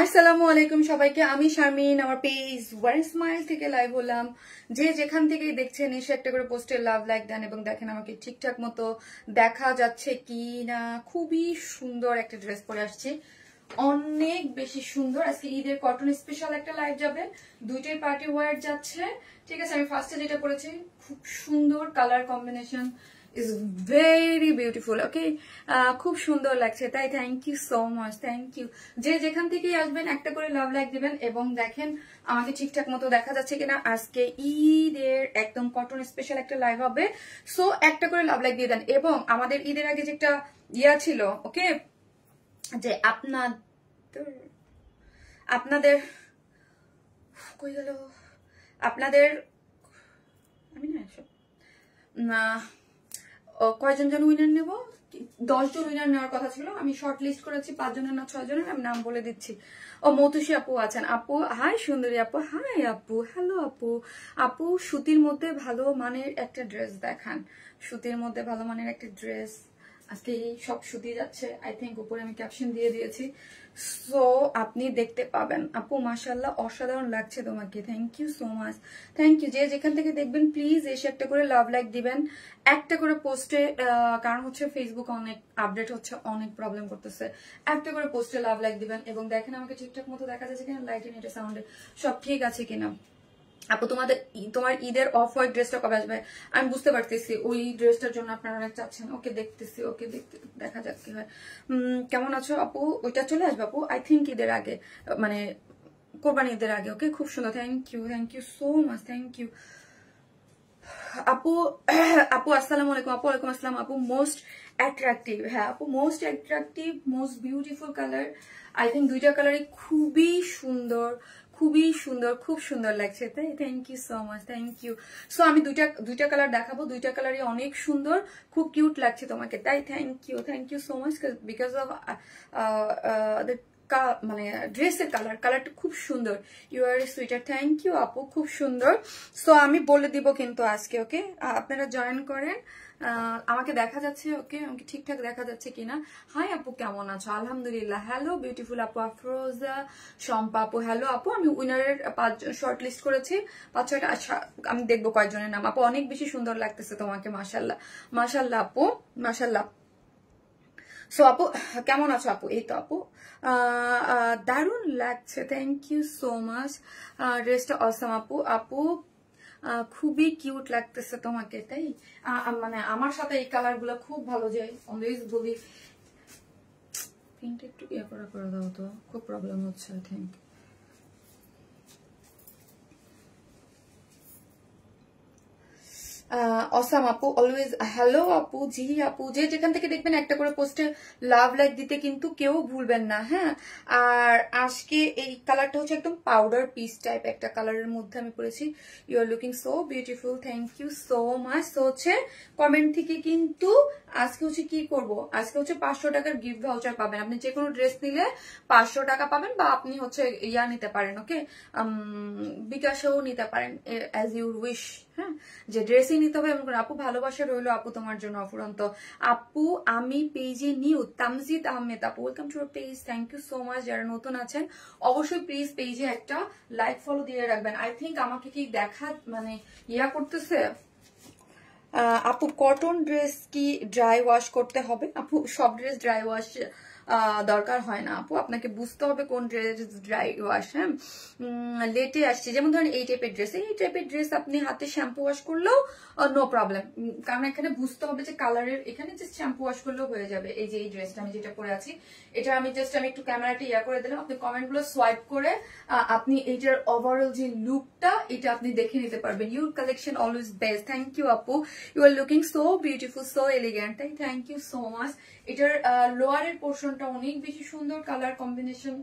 আসসালামু আলাইকুম সবাইকে, আমি শারমিন, আমার পেজ ওয়ারেন স্মাইল থেকে লাইভ হলাম। যে যেখান থেকে দেখছেন এসে একটা করে পোস্টে লাভ লাইক দেন এবং দেখেন আমাকে ঠিকঠাক মতো দেখা যাচ্ছে কি না। খুবই সুন্দর একটা ড্রেস পরে আসছি, অনেক বেশি সুন্দর। আজকে ঈদের কটন স্পেশাল একটা লাইভ যাবে, দুইটাই পার্টি ওয়্যার যাচ্ছে। ঠিক আছে, আমি ফার্স্টে যেটা পরেছি খুব সুন্দর colour combination, is very beautiful. Okay, খুব সুন্দর লাগছে, তাই thank you so much, thank you. যে যেখান থেকেই আসবেন একটা করে লাভ লাইক দিবেন এবং দেখেন আমাকে ঠিকঠাক মতো দেখা যাচ্ছে কিনা। আজকে ঈদের একদম কটন স্পেশাল একটা লাইভ হবে, সো একটা করে লাভ লাইক দিয়ে দেন। এবং আমাদের ঈদের আগে যে একটা ইয়া ছিল, ওকে, যে আপনাদের কই গেল, আপনাদের আমি না কয়জন যেন উইনার নেব, 10 জন উইনার নেওয়ার কথা ছিল। আমি শর্ট লিস্ট করেছি 5 জনের না 6 জনের, আমি নাম বলে দিচ্ছি। ও মৌতুষী আপু আছেন। আপু হাই সুন্দরী আপু, হাই আপু, হ্যালো আপু। আপু সুতির মধ্যে ভালো মানের একটা ড্রেস দেখান, সুতির মধ্যে ভালো মানের একটা ড্রেস। আজকে এই সব সুতি যাচ্ছে, আই থিঙ্ক উপরে আমি ক্যাপশন দিয়ে দিয়েছি, সো আপনি দেখতে পাবেন। আপু মাশাআল্লাহ অসাধারণ লাগছে তোমাকে, thank you so much, thank you. যে যেখান থেকে দেখবেন প্লিজ এসে একটা করে লাভ লাইক দিবেন, একটা করে পোস্টে, কারণ হচ্ছে ফেসবুক অনেক আপডেট হচ্ছে, অনেক প্রবলেম করতেছে। একটা করে পোস্টে লাভ লাইক দিবেন এবং দেখেন আমাকে ঠিকঠাক মতো দেখা যাচ্ছে কিনা, লাইটে নেটে সাউন্ডে সব ঠিক আছে কিনা। আপু তোমার ঈদের অফ হোয়াইট ড্রেসটা কবে আসবে? আমি বুঝতে পারতেছি ওই ড্রেসটার জন্য আপনারা অনেক চাচ্ছেন। ওকে দেখতেছি, ওকে দেখা যাক কি হয়। কেমন আছো আপু? ওইটা চলে আসবে আপু, আই থিঙ্ক ঈদের আগে, মানে কোরবানি ঈদের আগে। ওকে, খুব সুন্দর, thank you so much, thank you আপু। আপু আসসালামু আলাইকুম। আপু ওয়ালাইকুম আসসালাম। আপু মোস্ট অ্যাট্রাকটিভ, হ্যাঁ আপু most attractive, most beautiful colour. I think দুইটা কালারই খুবই সুন্দর, খুবই সুন্দর, খুব সুন্দর লাগছে, তাই thank you so much, thank you. So আমি দুইটা কালার দেখাবো, দুইটা কালারই অনেক সুন্দর, খুব কিউট লাগছে তোমাকে, তাই thank you so much. Because of মানে ড্রেসের কালারটা খুব সুন্দর, you are sweeter, thank you আপু, খুব সুন্দর। সো আমি বলে দিব কিন্তু আজকে, ওকে, আপনারা জয়েন করেন। আমাকে দেখা যাচ্ছে, ওকে, আমাকে ঠিকঠাক দেখা যাচ্ছে কিনা। হাই আপু, কেমন আছো? আলহামদুলিল্লাহ। হ্যালো বিউটিফুল আপু, আফরোজা, শম্পা আপু, হ্যালো আপু। আমি উইনারের 5 শর্ট লিস্ট করেছি, 5-6টা, আমি দেখবো কয়েকজনের নাম। আপু অনেক বেশি সুন্দর লাগতেছে তোমাকে, মাশাল্লাহ মাশাল্লাহ আপু, মাশাল্লাহ। সো আপু কেমন আছো আপু? এই তো আপু দারুণ লাগছে, থ্যাংক ইউ সো মাচ। ড্রেসটা অসাম আপু, আপু খুবই কিউট লাগতেছে তোমাকে, তাই মানে আমার সাথে এই কালার গুলো খুব ভালো যায়, অলওয়েজ বলি। প্রিন্ট একটু ইয়ে করে দাও তো, খুব প্রবলেম হচ্ছে আই থিঙ্ক। অসাম আপু, অলওয়েজ হ্যালো আপু, জি আপু। যে যেখান থেকে দেখবেন একটা করে পোস্টে লাভ লাইক দিতে কিন্তু কেউ ভুলবেন না, হ্যাঁ। আর আজকে এই কালারটা হচ্ছে একদম পাউডার পিস টাইপ একটা কালারের মধ্যে আমি পরেছি। You are looking so beautiful, thank you so much. তো হচ্ছে কমেন্ট থেকে কিন্তু আজকে হচ্ছে কি করব, আজকে হচ্ছে 500 টাকার গিফট ভাউচার পাবেন। আপনি যে কোনো ড্রেস নিলে 500 টাকা পাবেন, বা আপনি হচ্ছে ইয়া নিতে পারেন, ওকে, বিকাশেও নিতে পারেন, অ্যাজ ইউর উইশ। হ্যাঁ, যে ড্রেসই নিতে হবে এমন করে। আপু ভালোবাসা রইলো আপু তোমার জন্য অফুরন্ত। আপু আমি পেজে নিউ, তামজিদ আহমেদ আপু, welcome to page, thank you so much. যারা নতুন আছেন অবশ্যই প্লিজ পেজে একটা লাইক ফলো দিয়ে রাখবেন। আই থিঙ্ক আমাকে কি দেখা মানে ইয়া করতেছে। আপু কটন ড্রেস কি ড্রাই ওয়াশ করতে হবে? আপু সব ড্রেস ড্রাই ওয়াশ দরকার হয় না আপু, আপনাকে বুঝতে হবে কোন ড্রেস ড্রাই ওয়াশ। হ্যাঁ, লেটে আসছে, যেমন ধরেন এই টাইপের ড্রেস আপনি হাতে শ্যাম্পু ওয়াশ করলেও নো প্রবলেম, কারণ এখানে বুঝতে হবে যে কালারের, এখানে জাস্ট শ্যাম্পু ওয়াশ করলেও হয়ে যাবে। এই যে এই ড্রেসটা আমি যেটা পরে আছি, এটা আমি একটু ক্যামেরাটা করে দিলাম, আপনি কমেন্ট গুলো সোয়াইপ করে আপনি এইটার ওভারঅল যে লুকটা এটা আপনি দেখে নিতে পারবেন। Your collection always best, thank you আপু, you are looking so beautiful, so elegant, thank you so much. এটার লোয়ারের পোর্শনটা অনেক বেশি সুন্দর, কালার কম্বিনেশন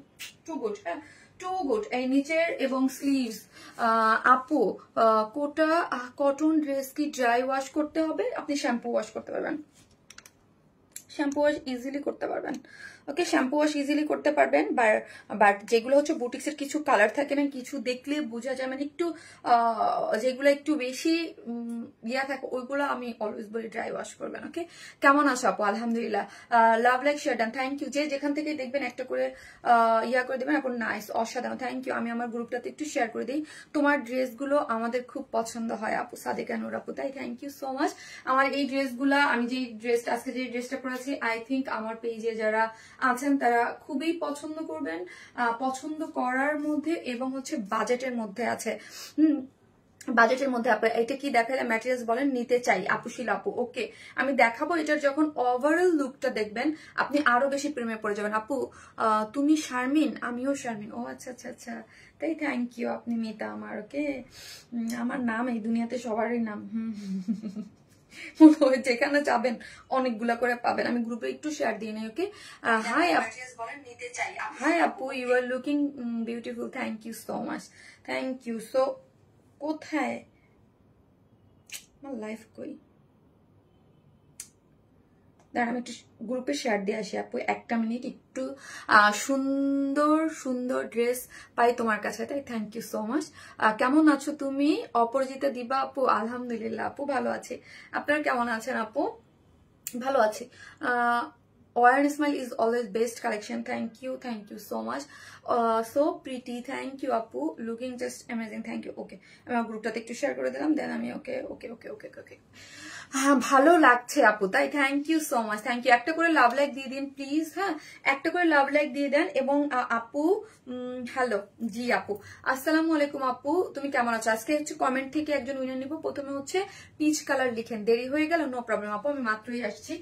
টু গুড। হ্যাঁ, টু গুড। এই নিচের এবং স্লিভস, আপু কোটা কটন ড্রেস কি ড্রাই ওয়াশ করতে হবে? আপনি শ্যাম্পু ওয়াশ করতে পারবেন, শ্যাম্পু ওয়াশ ইজিলি করতে পারবেন। ওকে, শ্যাম্পু ওয়াশ ইজিলি করতে পারবেন। বাট যেগুলো হচ্ছে বুটিক্সের কিছু কালার থাকে না, কিছু দেখলে বোঝা যায়, মানে একটু যেগুলো একটু বেশি ইয়া থাকে, ওইগুলো আমি অলওয়েজ বলি ড্রাই ওয়াশ করবেন। ওকে, কেমন আছো আপু? আলহামদুলিল্লাহ, love like share done, thank you. যে যেখান থেকে দেখবেন একটা করে ইয়া করে দেবেন। আপু নাইস, অসাধারণ, থ্যাংক ইউ। আমি আমার গ্রুপটাতে একটু শেয়ার করে দিই। তোমার ড্রেসগুলো আমাদের খুব পছন্দ হয় আপু, সাদেকা নূর আপু, তাই থ্যাংক ইউ সো মাচ। আমার এই ড্রেসগুলা, আমি যে ড্রেসটা আজকে যে ড্রেসটা পরেছি, আই থিঙ্ক আমার পেজে যারা আছেন তারা খুবই পছন্দ করবেন, পছন্দ করার মধ্যে এবং হচ্ছে বাজেটের মধ্যে আছে। বাজেটের মধ্যে আপনার এটা কি দেখালে ম্যাটেরিয়ালস বলেন, নিতে চাই আপুশিল আপু। ওকে, আমি দেখাবো। এটার যখন ওভারঅল লুকটা দেখবেন আপনি আরো বেশি প্রেমে পড়ে যাবেন। আপু তুমি শারমিন? আমিও শারমিন। ও আচ্ছা আচ্ছা আচ্ছা, তাই থ্যাংক ইউ। আপনি মিতা আমার। ওকে, আমার নাম এই দুনিয়াতে সবারই নাম, যেখানে যাবেন অনেকগুলা করে পাবেন। আমি গ্রুপে একটু শেয়ার দিয়ে নেই। ওকে, হাই হাই আপু, you are looking beautiful, thank you so much, thank you. So কোথায় আমার লাইফ কই, দাঁড়ান আমি একটু গ্রুপে শেয়ার দিয়ে আসি আপু, একটা মিনিট। একটু সুন্দর সুন্দর ড্রেস পাই তোমার কাছে, তাই থ্যাংক ইউ সো মাচ। কেমন আছো তুমি? অপরাজিতা দিবা আপু, আলহামদুলিল্লাহ আপু ভালো আছে। আপনারা কেমন আছেন আপু? ভালো আছে। Oil and Smile is always best collection. Thank you so much. So pretty, thank you আপু, looking just amazing, thank you. Okay, আমি আমার গ্রুপটাতে একটু শেয়ার করে দিলাম, দেন আমি ওকে ওকে ওকে ওকে ওকে হ্যাঁ, ভালো লাগছে আপু, তাই thank you so much, thank you. একটা করে লাভ লাইক দিয়ে দিন প্লিজ। হ্যাঁ, একটা করে লাভ লাইক দিয়ে দেন। এবং আপু হ্যালো, জি আপু আসসালামু আলাইকুম আপু, তুমি কেমন আছো? আজকে হচ্ছে কমেন্ট থেকে একজন উইনার নিব। প্রথমে হচ্ছে পিচ কালার লিখেন, দেরি হয়ে গেল, নো প্রবলেম আপু, আমি মাত্রই আসছি।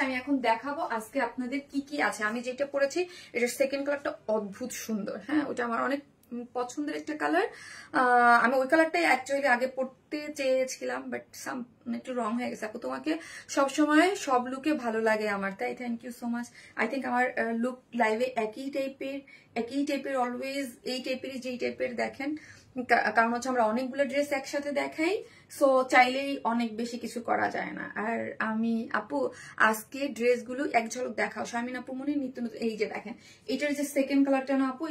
আমি এখন দেখাবো আজকে আপনাদের কি কি আছে। আমি যেটা পরেছি এটার সেকেন্ড কালারটা অদ্ভুত সুন্দর। হ্যাঁ, ওটা আমার অনেক পছন্দের একটা কালার। আমি ওই কালারটাই অ্যাকচুয়ালি আগে পড়তে চেয়েছিলাম, বাট একটু রং হয়ে গেছে। আপু তোমাকে সবসময় সব লুকে ভালো লাগে আমার, তাই thank you so much. I think আমার লুক লাইভে একই টাইপের অলওয়েজ এই টাইপেরই, যেই টাইপের দেখেন, কারণ হচ্ছে আমরা অনেকগুলো ড্রেস একসাথে দেখাই, সো চাইলেই অনেক বেশি কিছু করা যায় না। আর আমি আপু আজকে ড্রেসগুলো এক ঝলক দেখাও, শারমিন আপু মনে নিত্য নতুন। এই যে দেখেন, এটার যে সেকেন্ড কালারটা না আপু,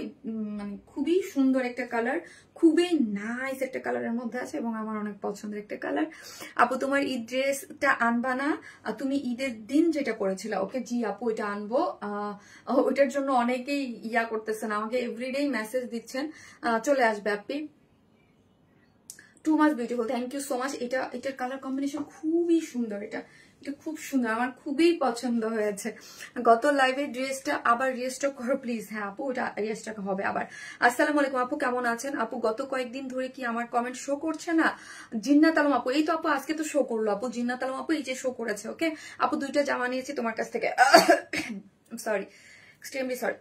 মানে খুবই সুন্দর একটা কালার, খুবই নাইস একটা কালারের মধ্যে আছে এবং আমার অনেক পছন্দের একটা কালার। আপু তোমার ঈদ ড্রেসটা আনবা না? তুমি ঈদের দিন যেটা পরেছিল। ওকে জি আপু, এটা আনবো। ওইটার জন্য অনেকেই ইয়া করতেছেন, আমাকে এভরিডে মেসেজ দিচ্ছেন, চলে আসবে আপনি। Too much beautiful, thank you so much. এটার কালার কম্বিনেশন খুবই সুন্দর, এটা খুব সুন্দর, আমার খুবই পছন্দ হয়েছে। গত লাইভের ড্রেসটা আবার রিস্টক করো প্লিজ। হ্যাঁ আপু, ওটা রিস্টক হবে আবার। আসসালামু আলাইকুম আপু, কেমন আছেন আপু? গত কয়েকদিন ধরে কি আমার কমেন্ট শো করছে না? জিন্নাত আলম আপু, এই তো আপু আজকে তো শো করলো আপু, জিন্নাত আলম আপু এই যে শো করেছে। ওকে আপু, দুইটা জামা নিয়েছি তোমার কাছ থেকে, সরি, এক্সট্রিমলি সরি।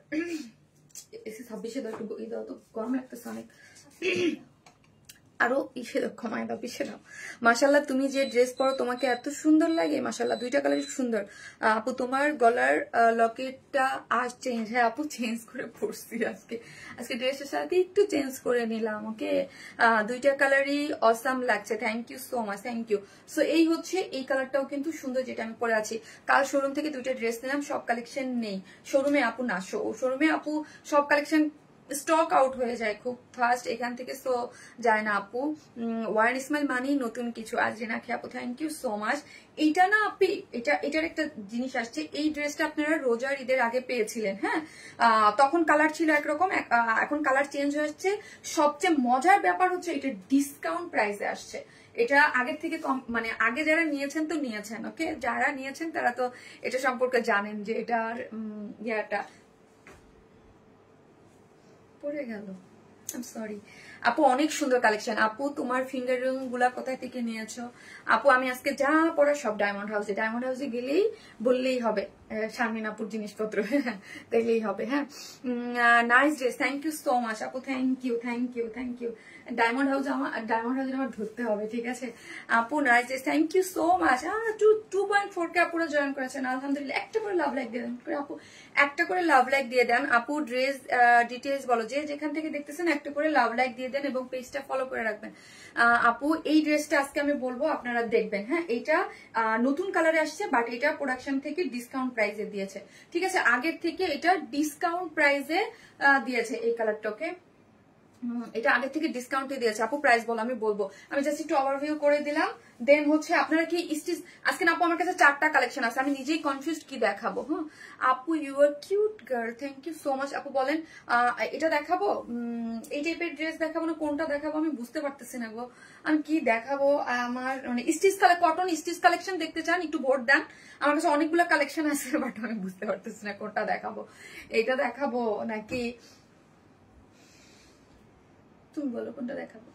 এসে 26-এ দাও, একটু বই দাও তো, গরম লাগতেছে অনেক। আরো ইসে ক্ষমায় দাও, পিছিয়ে দাও। মাশাল্লাহ, তুমি যে ড্রেস পরো তোমাকে এত সুন্দর লাগে, মাশাল্লাহ, দুইটা কালার সুন্দর। আপু তোমার গলার লকেটটা আজ চেঞ্জ? হ্যাঁ আপু, চেঞ্জ করে পরছি আজকে ড্রেসের সাথে একটু চেঞ্জ করে নিলাম। ওকে, দুইটা কালারই অসাম লাগছে, thank you so much, thank you. So এই হচ্ছে, এই কালারটাও কিন্তু সুন্দর যেটা আমি পরে আছি। কাল শোরুম থেকে দুইটা ড্রেস নিলাম, সব কালেকশন নেই শোরুমে আপু। না, শোরুমে আপু সব কালেকশন স্টক আউট হয়ে যায় খুব ফাস্ট এখান থেকে, সো যায় না আপু। ওয়ার স্মাইল মানি নতুন কিছু। আজ রেনাখি আপু, থ্যাংক ইউ সো মাচ। এইটা না আপনি, এটার একটা জিনিস আসছে, এই ড্রেসটা আপনারা রোজার ঈদের আগে পেয়েছিলেন। হ্যাঁ, তখন কালার ছিল একরকম, এখন কালার চেঞ্জ হয়েছে। সবচেয়ে মজার ব্যাপার হচ্ছে এটা ডিসকাউন্ট প্রাইসে আসছে, এটা আগের থেকে কম, মানে আগে যারা নিয়েছেন তো নিয়েছেন, ওকে, যারা নিয়েছেন তারা তো এটা সম্পর্কে জানেন যে এটার ইয়াটা পড়ে গেল। সরি আপু, অনেক সুন্দর কালেকশন। আপু তোমার ফিঙ্গার রিং গুলা কোথায় থেকে নিয়েছো? আপু আমি আজকে যা পড়া সব ডায়মন্ড হাউসে, ডায়মন্ড হাউসে গেলেই বললেই হবে শারমিন আপুর জিনিসপত্র দেখলেই হবে। হ্যাঁ, nice dress, thank you so much আপু, thank you thank you thank you. Diamond house diamond হাউসে আমার ধরতে হবে, ঠিক আছে আপু। Nice dress, thank you so much. 2.4K আপুরা জয়েন করেছেন, আলহামদুলিল্লাহ। একটা করে লাভ লাইক দিয়ে দেন আপু, একটা করে লাভ লাইক দিয়ে দেন আপু। ড্রেস ডিটেলস বলো, যে যেখান থেকে দেখতেছেন একটা করে লাভ লাইক দিয়ে দেন এবং পেজটা ফলো করে রাখবেন। আপু এই ড্রেসটা আজকে আমি বলবো, আপনারা দেখবেন। হ্যাঁ, এটা নতুন কালারে আসছে, বাট এটা প্রোডাকশন থেকে ডিসকাউন্ট প্রাইসে দিয়েছে, ঠিক আছে। আগের থেকে এটা ডিসকাউন্ট প্রাইসে দিয়েছে এই কালারটাকে, এটা আগে থেকে ডিসকাউন্টে দিয়েছে। আপু প্রাইস বলো, আমি বলবো। আমি জাস্ট একটু ওভারভিউ করে দিলাম, দেন হচ্ছে আপনারা কি স্টিচ আজকে না আপু, আমার কাছে 4টা কালেকশন আছে, আমি নিজেই কনফিউজড কি দেখাবো। হ্যাঁ আপু, you are cute girl, thank you so much আপু। বলেন এটা দেখাবো, এই টাইপের ড্রেস দেখাবো না কোনটা দেখাবো, আমি বুঝতে পারতেছি না গো, আমি কি দেখাবো। আমার মানে স্টিচ কটন স্টিচ কালেকশন দেখতে চান, একটু ভোট দেন। আমার কাছে অনেকগুলো কালেকশন আছে, বাট আমি বুঝতে পারতেছি না কোনটা দেখাবো। এটা দেখাবো নাকি, তুমি বলো কোনটা দেখাবো।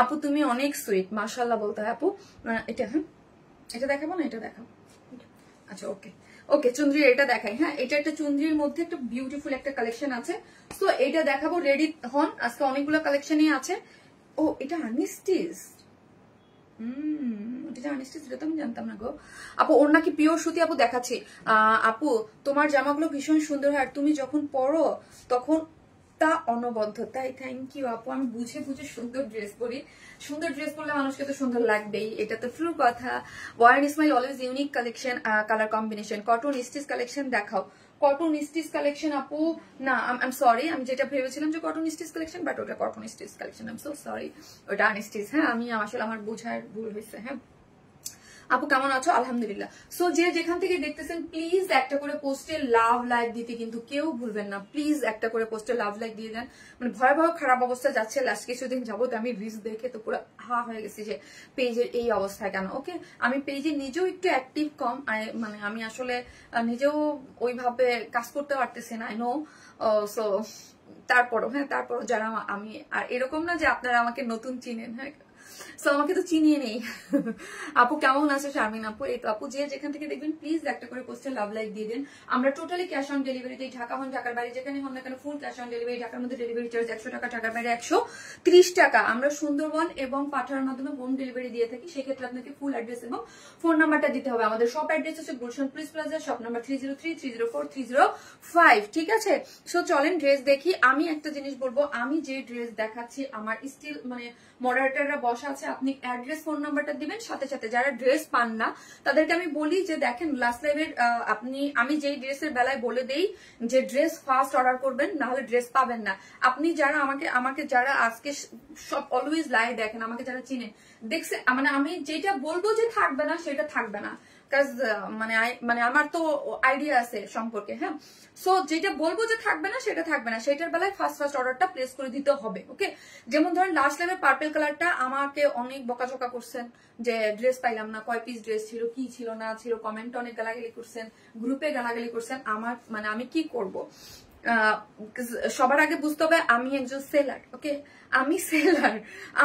আপু তুমি অনেক সুইট, মাশাআল্লাহ বলতে হয় আপু। এটা, হ্যাঁ এটা দেখাবো না এটা দেখাবো, আচ্ছা ওকে ওকে। চুন্দ্রির এটা দেখাই। হ্যাঁ, এটা একটা চুন্দ্রির মধ্যে একটা বিউটিফুল একটা কালেকশন আছে, তো এটা দেখাবো। রেডি হন, আজকে অনেকগুলো কালেকশনই আছে। ও এটা আনস্টিচ, এটা আনস্টিচ, এটা তো আমি জানতাম না গো আপু। ওর নাকি পিওর সুতি আপু, দেখাচ্ছি। আপু তোমার জামাগুলো ভীষণ সুন্দর হয়, আর তুমি যখন পরো তখন তা অনবদ্য, তাই থ্যাংক ইউ আপু। আমি বুঝে বুঝে সুন্দর ড্রেস পরি, সুন্দর ড্রেস পরলে মানুষকে তো সুন্দর লাগবেই, এটা তো ট্রু কথা। Wear smile always unique collection, colour combination. Cotton stitch collection দেখাও। কটন স্টিচ কালেকশন আপু না, আই এম সরি, আমি যেটা ভেবেছিলাম যে কটন স্টিচ কালেকশন, বাট ওটা cotton stitch collection, I am so sorry, ওটা আনস্টিচ। হ্যাঁ, আমি আসলে আমার বোঝার ভুল হয়েছে। হ্যাঁ আপু কেমন আছো? আলহামদুলিল্লাহ। সো যে যেখান থেকে দেখতেছেন প্লিজ একটা করে পোস্টে লাভ লাইক দিতে কিন্তু কেউ ভুলবেন না, প্লিজ একটা করে পোস্টে লাভ লাইক দিয়ে দেন। মানে ভয়াবহ খারাপ অবস্থা যাচ্ছে লাস্ট কিছুদিন যাবত, আমি রিলস দেখে তো পুরো হা হয়ে গেছি যে পেজের এই অবস্থা কেন। ওকে, আমি পেজে নিজেও একটু অ্যাক্টিভ কম, মানে আমি আসলে নিজেও ওইভাবে কাজ করতে পারতেছি না, আই নো। সো তারপরও, হ্যাঁ তারপরও যারা আমি, আর এরকম না যে আপনারা আমাকে নতুন চিনেন, হ্যাঁ সো আমাকে তো চিনিয়ে নেই। আপু কেমন আছে শারমিন আপু? এই তো আপু, যে যেখান থেকে দেখবেন প্লিজ একটা করে পোস্টে লাভ লাইক দিয়ে দেন। আমরা টোটালি ক্যাশ অন ডেলিভারি দিই, ঢাকা হন ঢাকার বাইরে যেখানে হন না কেন ফুল ক্যাশ অন ডেলিভারি। ঢাকার মধ্যে ডেলিভারি চার্জ 100 টাকা, ঢাকার বাইরে 130 টাকা। আমরা সুন্দরবন এবং পাঠানোর মাধ্যমে হোম ডেলিভারি দিয়ে থাকি, সেক্ষেত্রে আপনাকে ফুল অ্যাড্রেস এবং ফোন নাম্বারটা দিতে হবে। আমাদের শপ অ্যাড্রেস হচ্ছে Gulshan police plaza, shop number 303-304-305, ঠিক আছে। সো চলেন ড্রেস দেখি। আমি একটা জিনিস বলবো, আমি যে ড্রেস দেখাচ্ছি আমার স্টিল মানে মডারেটররা বসা আছে, আপনি অ্যাড্রেস ফোন নাম্বারটা দিবেন, সাথে সাথে যারা ড্রেস পান না তাদেরকে আমি বলি যে দেখেন লাস্ট লাইভের আমি যেই ড্রেসের বেলায় বলে দেই যে ড্রেস ফার্স্ট অর্ডার করবেন, না হলে ড্রেস পাবেন না। আপনি যারা আমাকে যারা আজকে সব অলওয়েজ লাইভ দেখেন, আমাকে যারা চিনেন দেখছে, মানে আমি যেটা বলবো যে থাকবে না সেটা থাকবে না, মানে আমার তো আইডিয়া আছে সম্পর্কে। হ্যাঁ, সো যেটা বলবো যে থাকবে না সেটা থাকবে না, সেটার বেলায় ফার্স্ট অর্ডারটা প্লেস করে দিতে হবে। ওকে, যেমন ধরেন লাস্ট লাইভে পার্পল কালারটা আমাকে অনেক বকাঝকা করছেন যে ড্রেস পাইলাম না, কয় পিস ড্রেস ছিল, কি ছিল না ছিল, কমেন্ট অনেক গালাগালি করছেন, গ্রুপে গালাগালি করছেন। আমার মানে আমি কি করব, সবার আগে বুঝতে হবে আমি একজন সেলার। ওকে, আমি সেলার,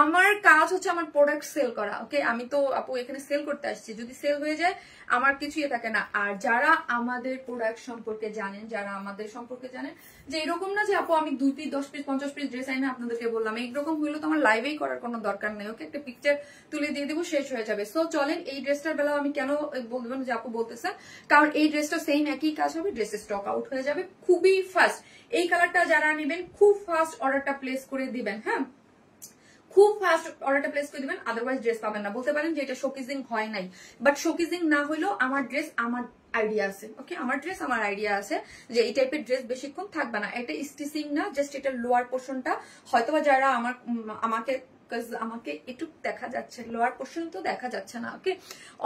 আমার কাজ হচ্ছে আমার প্রোডাক্ট সেল করা। ওকে, আমি তো আপু এখানে সেল করতে আসছি, যদি সেল হয়ে যায় আমার কিছুই থাকে না। আর যারা আমাদের প্রোডাক্ট সম্পর্কে জানেন, যারা আমাদের সম্পর্কে জানেন, যে এরকম না যে আপু আমি 2 পিস 10 পিস 50 পিস ড্রেস আইনে আপনাদেরকে বললাম, এইরকম হইলো তো আমার লাইভেই করার কোনো দরকার নেই। ওকে, একটা পিকচার তুলে দিয়ে দেবো, শেষ হয়ে যাবে। সো চলেন এই ড্রেসটার বেলাও আমি কেন বলবেন যে আপু বলতেছেন, কারণ এই ড্রেসটা সেম একই কাজ হবে, ড্রেসের স্টক আউট হয়ে যাবে খুবই ফাস্ট। এই কালারটা যারা নেবেন খুব ফাস্ট অর্ডারটা প্লেস করে দিবেন। হ্যাঁ, খুব ফাস্ট অর্ডারটা প্লেস করে দিবেন, আদারওয়াইজ ড্রেস পাবেন না। বলতে পারেন যে এটা শোকেজিং হয় নাই, বাট শোকেজিং না হইলেও আমার ড্রেস আমার আইডিয়া আছে। ওকে, আমার ড্রেস আমার আইডিয়া আছে যে এই টাইপের ড্রেস বেশিক্ষণ থাকবে না। এটা স্টিচিং না, জাস্ট এটা লোয়ার পোর্শনটা হয়তোবা যারা আমাকে বিকজ আমাকে একটু দেখা যাচ্ছে, লোয়ার পোর্শন তো দেখা যাচ্ছে না। ওকে,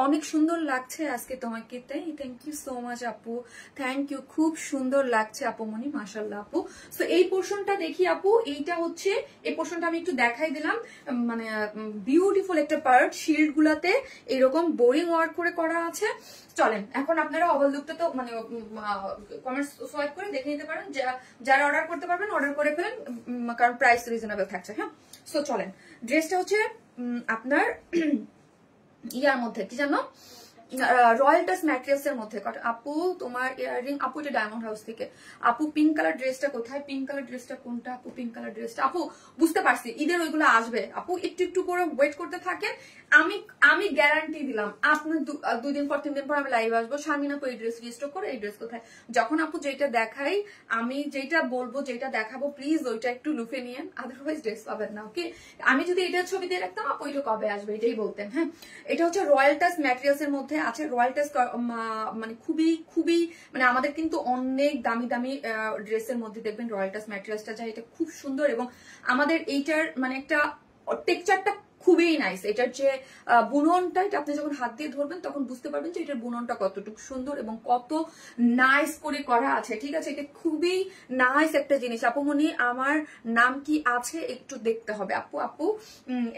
অনেক সুন্দর লাগছে আজকে তোমাকে, তাই থ্যাংক ইউ সো মাচ আপু, থ্যাংক ইউ, খুব সুন্দর লাগছে আপু মনি, মাশাআল্লাহ আপু। সো এই পোর্শনটা দেখি আপু, এইটা হচ্ছে এই পোর্শনটা আমি একটু দেখাই দিলাম, মানে বিউটিফুল একটা পার্ট, শিল্ড গুলাতে এরকম বোরিং ওয়ার্ক করে করা আছে। চলেন এখন আপনারা ওভার লুকটা তো মানে কমেন্টস সোয়াইপ করে দেখে নিতে পারেন, যারা অর্ডার করতে পারবেন অর্ডার করে ফেলেন, কারণ প্রাইস রিজনেবল থাকছে। হ্যাঁ, সো চলেন, ড্রেসটা হচ্ছে আপনার ইয়ার মধ্যে কি জানো, রয়্যাল টাচ ম্যাটেরিয়ালস এর মধ্যে। আপু তোমার ইয়াররিং, আপু এটা ডায়মন্ড হাউস থেকে। আপু পিঙ্ক কালার ড্রেসটা কোথায়, পিঙ্ক কালার ড্রেসটা কোনটা আপু, পিঙ্ক কালার ড্রেসটা আপু বুঝতে পারছি ঈদের ওইগুলো আসবে, আপু একটু একটু করে ওয়েট করতে থাকেন। আমি গ্যারান্টি দিলাম আপনার 2 দিন পর 3 দিন পর আমি লাইভ আসবো, শারমিন আপু এই ড্রেস রিস্টক করে, এই ড্রেস কোথায়। যখন আপু যেটা দেখাই, আমি যেটা বলবো যেটা দেখাবো প্লিজ ওইটা একটু লুফে নিয়েন, আদারওয়াইজ ড্রেস পাবেন না। ওকে, আমি যদি এটা ছবি দিয়ে রাখতাম আপু এটা কবে আসবে এটাই বলতেন। হ্যাঁ, এটা হচ্ছে রয়্যাল টাচ ম্যাটেরিয়ালস এর মধ্যে আছে। রয়্যাল টাচ মানে খুবই খুবই মানে আমাদের কিন্তু অনেক দামি দামি ড্রেসের মধ্যে দেখবেন রয়্যাল টাচ ম্যাটেরিয়ালসটা যায়, এটা খুব সুন্দর এবং আমাদের এইটার মানে একটা টেক্সচারটা খুবই নাইস। এটার যে বুননটা, এটা আপনি যখন হাত দিয়ে ধরবেন তখন বুঝতে পারবেন যে এটার বুননটা কতটুকু সুন্দর এবং কত নাইস করে করা আছে। ঠিক আছে, এটা খুবই নাইস একটা জিনিস। আপুমনি আমার নাম কি আছে একটু দেখতে হবে। আপু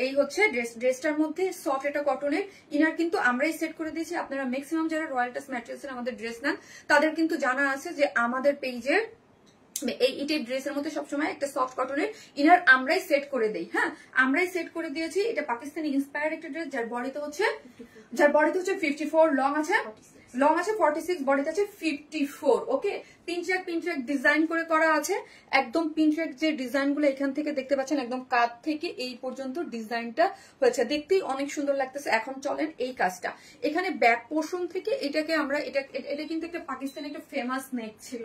এই হচ্ছে ড্রেসটার মধ্যে সফট এটা কটনের ইনার কিন্তু আমরাই সেট করে দিয়েছি। আপনারা ম্যাক্সিমাম যারা রয়্যাল টাচ ম্যাটেরিয়ালসের আমাদের ড্রেস নেন তাদের কিন্তু জানা আছে যে আমাদের পেজে এই ড্রেসের মধ্যে সবসময় একটা সফট কটনের ইনার আমরাই সেট করে দেই। হ্যাঁ, আমরাই সেট করে দিয়েছি। এটা পাকিস্তানি ইন্সপায়ার্ড একটা ড্রেস, যার বডিতে হচ্ছে 54, লং আছে 46, বডিতে আছে 54। ওকে, পিনট্র্যাক ডিজাইন করে করা আছে, একদম পিনট্র্যাক যে ডিজাইন গুলো এখান থেকে দেখতে পাচ্ছেন একদম কাঁধ থেকে এই পর্যন্ত ডিজাইনটা হয়েছে, দেখতেই অনেক সুন্দর লাগতেছে। এখন চলেন এই কাজটা, এখানে ব্যাক পোর্শন থেকে এটাকে আমরা এটা কিন্তু একটা পাকিস্তানি একটা ফেমাস নেক ছিল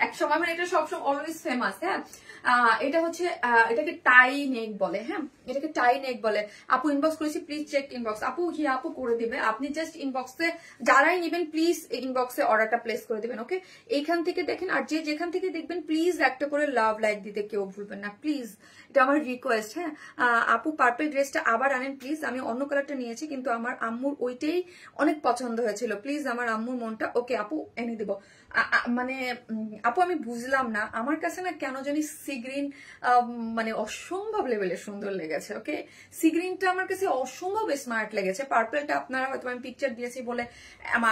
এক সময়, মানে এটা সবসময় অলওয়েজ ফেমাস। হ্যাঁ, এটা হচ্ছে এটাকে টাই নেক বলে। হ্যাঁ, এটাকে টাই নেক বলে। আপু ইনবক্স করেছি, প্লিজ চেক ইনবক্স। আপু হিয়া আপু করে দিবে, আপনি জাস্ট ইনবক্সে যারাই নেবেন প্লিজ ইনবক্সে অর্ডারটা প্লেস করে দিবেন। ওকে, এইখান থেকে দেখেন, আর যে যেখান থেকে দেখবেন প্লিজ একটা করে লাভ লাইক দিতে কেউ ভুলবেন না প্লিজ, এটা আমার রিকোয়েস্ট। হ্যাঁ, আপু পার্পল ড্রেসটা আবার আনেন প্লিজ, আমি অন্য কালারটা নিয়েছি কিন্তু আমার আম্মুর ওইটাই অনেক পছন্দ হয়েছিল, প্লিজ আমার আম্মুর মনটা। ওকে আপু এনে দেব। মানে আপু আমি বুঝলাম না, আমার কাছে না কেন জানি সি গ্রিন মানে অসম্ভব লেভেলের সুন্দর লেগেছে। ওকে, সি গ্রিনটা আমার কাছে অসম্ভব স্মার্ট লেগেছে। পার্পলটা আপনারা হয়তো আমি পিকচার দিয়েছি বলে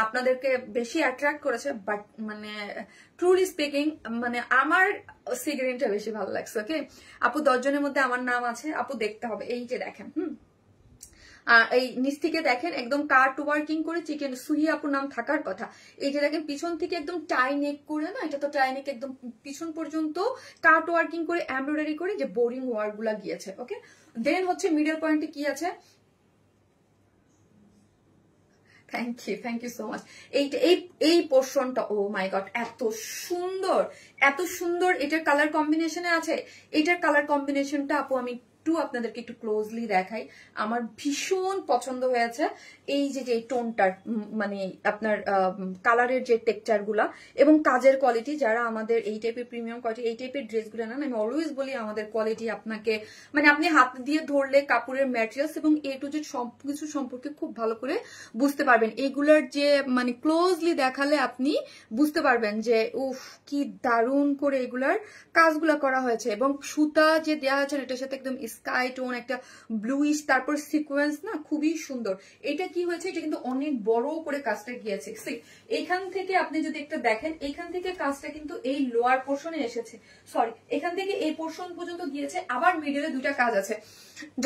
আপনাদেরকে বেশি অ্যাট্রাক্ট করেছে, বাট মানে ট্রুলি স্পিকিং মানে আমার সি গ্রিনটা বেশি ভালো লাগছে। ওকে আপু 10 জনের মধ্যে আমার নাম আছে, আপু দেখতে হবে। এই যে দেখেন, এই নিচ থেকে দেখেন একদম কাট ওয়ার্কিং করে চিকেন সুহি আপুর নাম থাকার কথা। এই যে দেখেন পিছন থেকে একদম টাই নেক করে, না এটা তো টাই নেক, একদম পিছন পর্যন্ত কাট ওয়ার্কিং করে এমব্রয়ডারি করে যে বোরিং ওয়ার্ক গুলা গিয়েছে। ওকে, দেন হচ্ছে মিডল পয়েন্টে কি আছে, থ্যাংক ইউ সো মাচ। এই পোর্শনটা ও মাই গড এত সুন্দর, এত সুন্দর। এটার কালার কম্বিনেশনে আছে, এটার কালার কম্বিনেশনটা আপু আমি আপনাদেরকে একটু ক্লোজলি দেখাই, আমার ভীষণ পছন্দ হয়েছে। এই যে টোনটার মানে আপনার কালারের যে টেক্সচার গুলা এবং কাজের কোয়ালিটি, যারা আমাদের এই টাইপের প্রিমিয়াম কোয়ালিটি এই টাইপের ড্রেসগুলো নেন, আমি অলওয়েজ বলি আমাদের কোয়ালিটি আপনাকে মানে আপনি হাত দিয়ে ধরলে কাপড়ের ম্যাটেরিয়ালস এবং এ টু জেড সবকিছু সম্পর্কে খুব ভালো করে বুঝতে পারবেন। এগুলার যে মানে ক্লোজলি দেখালে আপনি বুঝতে পারবেন যে উফ কি দারুণ করে এগুলার কাজগুলা করা হয়েছে এবং সুতা যে দেওয়া হয়েছে এটার সাথে একদম স্কাই টোন একটা ব্লুইশ, তারপর সিকোয়েন্স, না খুবই সুন্দর। এটা কি হয়েছে, এটা কিন্তু অনেক বড় করে কাজটা গিয়েছে। এখান থেকে আপনি যদি একটা দেখেন, এখান থেকে কাজটা কিন্তু এই লোয়ার পোর্শনে এসেছে, সরি এখান থেকে এই পোর্শন পর্যন্ত গিয়েছে, আবার মিডলে 2টা কাজ আছে।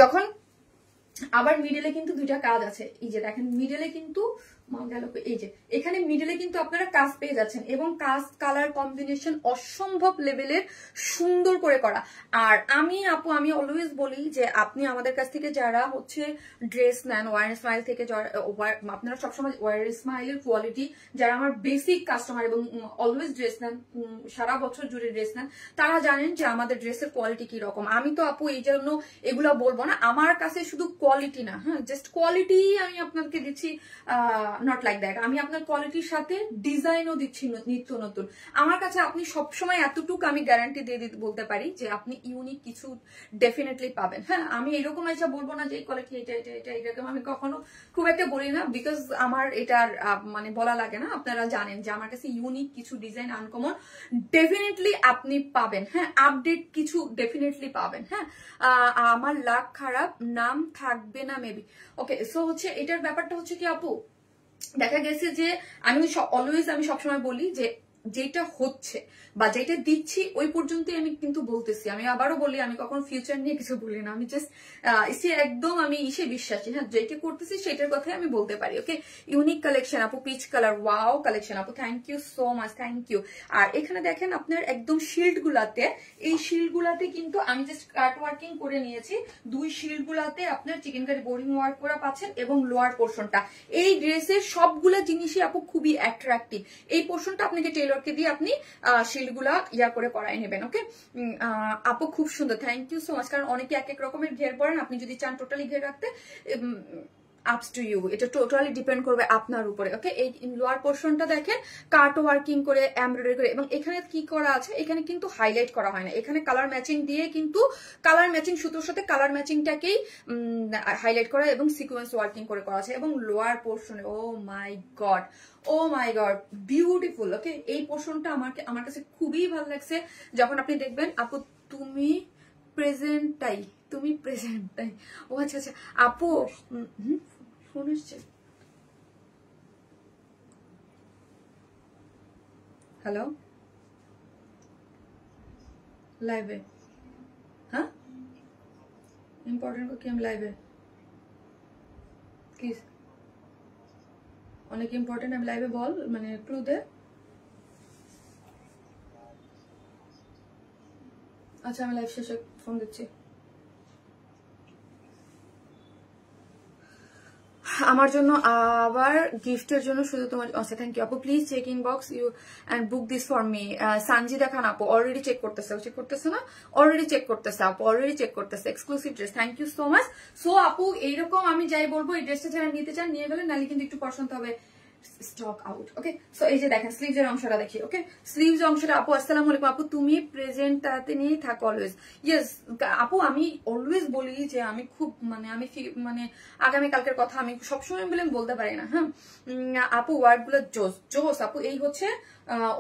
যখন আবার মিডলে কিন্তু 2টা কাজ আছে, এই যে দেখেন মিডলে কিন্তু এই যে এখানে মিডলে কিন্তু আপনারা কাজ পেয়ে যাচ্ছেন এবং কাজ কালার কম্বিনেশন অসম্ভব লেভেলের সুন্দর করে করা। আর আমি অলওয়েজ বলি যে আপনি আমাদের কাছ থেকে যারা হচ্ছে ড্রেস নেন ওয়ার স্মাইল থেকে, আপনারা সবসময় ওয়ার স্মাইলের কোয়ালিটি যারা আমার বেসিক কাস্টমার এবং অলওয়েজ ড্রেস নেন, সারা বছর জুড়ে ড্রেস নেন, তারা জানেন যে আমাদের ড্রেসের কোয়ালিটি কি রকম। আমি তো আপু এই জন্য এগুলো বলবো না, আমার কাছে শুধু কোয়ালিটি না, হ্যাঁ জাস্ট কোয়ালিটি আমি আপনাদেরকে দিচ্ছি। Not like that. আমি আপনার কোয়ালিটির সাথে ডিজাইনও দিচ্ছি নিত্য নতুন। আমার কাছে আপনি সবসময় এতটুকু আমি গ্যারান্টি দিয়ে বলতে পারি যে আপনি ইউনিক কিছু ডেফিনেটলি পাবেন। হ্যাঁ, আমি এরকম এসে বলবো না যে এই কোয়ালিটি এটা এটা এটা এরকম, আমি কখনো খুব একটা বলি না, বিকজ আমার এটার মানে বলা লাগে না। আপনারা জানেন যে আমার কাছে ইউনিক কিছু ডিজাইন আনকমন ডেফিনেটলি আপনি পাবেন। হ্যাঁ, আপডেট কিছু ডেফিনেটলি পাবেন। হ্যাঁ, আমার লাক খারাপ, নাম থাকবে না মেবি। ওকে, সো হচ্ছে এটার ব্যাপারটা হচ্ছে কি আপু, দেখা গেছে যে আমি অলওয়েজ আমি সবসময় বলি যে যেটা হচ্ছে বা যেটা দিচ্ছি ওই পর্যন্তই আমি কিন্তু বলতেছি। আমি আবারও বলি, আমি কখনো ফিউচার নিয়ে কিছু বলি না, আমি জাস্ট একদম আমি ইসে বিশ্বাসী। হ্যাঁ, যেটা করতেছি সেটার কথাই আমি বলতে পারি। ওকে, ইউনিক কালেকশন আপু, পিচ কালার, ওয়াও কালেকশন আপু, thank you so much, thank you. আর এখানে দেখেন আপনার একদম শিল্ড গুলাতে, এই শিল্ড গুলাতে কিন্তু আমি জাস্ট কাট ওয়ার্কিং করে নিয়েছি। দুই শিল্ড গুলাতে আপনার চিকেন কারি বোরিং ওয়ার্ক করা পাচ্ছেন এবং লোয়ার পোর্শনটা, এই ড্রেসের সবগুলা জিনিসই আপু খুবই অ্যাট্রাকটিভ। এই পোর্শনটা আপনাকে টেলরকে দিয়ে আপনি শিলগুলা ইয়া করে করাই নেবেন। ওকে আপু, খুব সুন্দর, থ্যাংক ইউ সো মাচ। কারণ অনেকে এক এক রকমের ঘের পরেন, আপনি যদি চান টোটালি ঘের রাখতে, আপস টু ইউ, এটা টোটালি ডিপেন্ড করবে আপনার উপরে। ওকে, এই লোয়ার পোর্শনটা দেখেন কাট ওয়ার্কিং করে, এমব্রয়ডারি করে, এবং এখানে কি করা আছে, এখানে কিন্তু হাইলাইট করা হয় না, এখানে কালার ম্যাচিং দিয়ে কিন্তু কালার ম্যাচিং সুতোর সাথে কালার ম্যাচিংটাকেই হাইলাইট করা এবং সিকোয়েন্স ওয়ার্কিং করে করা আছে। এবং লোয়ার পোর্শনে ও মাই গড, ও মাই গড, বিউটিফুল। ওকে, এই পোর্শনটা আমার কাছে খুবই ভালো লাগছে। যখন আপনি দেখবেন আপু তুমি প্রেজেন্টটাই, তুমি প্রেজেন্টটাই, ও আচ্ছা আচ্ছা আপু, ফোন আসছে, হ্যালো, লাইভে, হ্যাঁ ইম্পর্টেন্ট কি, আমি লাইভে, প্লিজ অনেক ইম্পর্টেন্ট, আমি লাইভে, বল মানে ক্লু দে। আচ্ছা, আমি লাইভ শেষে ফোন দিচ্ছি। আমার জন্য আবার গিফটের জন্য শুধু তোমার, আচ্ছা থ্যাংক ইউ আপু, please check inbox you and book this for me. Sanjida Khan আপু অলরেডি চেক করতেছে, চেক করতেছে না, অলরেডি চেক করতেছে আপু, অলরেডি চেক করতেছে। Exclusive dress, thank you so much. So আপু এইরকম আমি যাই বলবো, এই ড্রেসটা যারা নিতে চান নিয়ে গেলে, নাহলে কিন্তু একটু পছন্দ হবে, স্টক আউট। ওকে, সো এই যে দেখেন স্লিভস এর অংশটা দেখি। ওকে, স্লিভস অংশটা আপু, আসসালামু আলাইকুম আপু, তুমি প্রেজেন্টটাতে নিয়েই থাকো অলওয়েজ। ইয়েস আপু, আমি অলওয়েজ বলি যে আমি খুব মানে আগামীকালকের কথা আমি সবসময় বলে বলতে পারি না। হ্যাঁ আপু, ওয়ার্ড গুলো জোস জোস আপু। এই হচ্ছে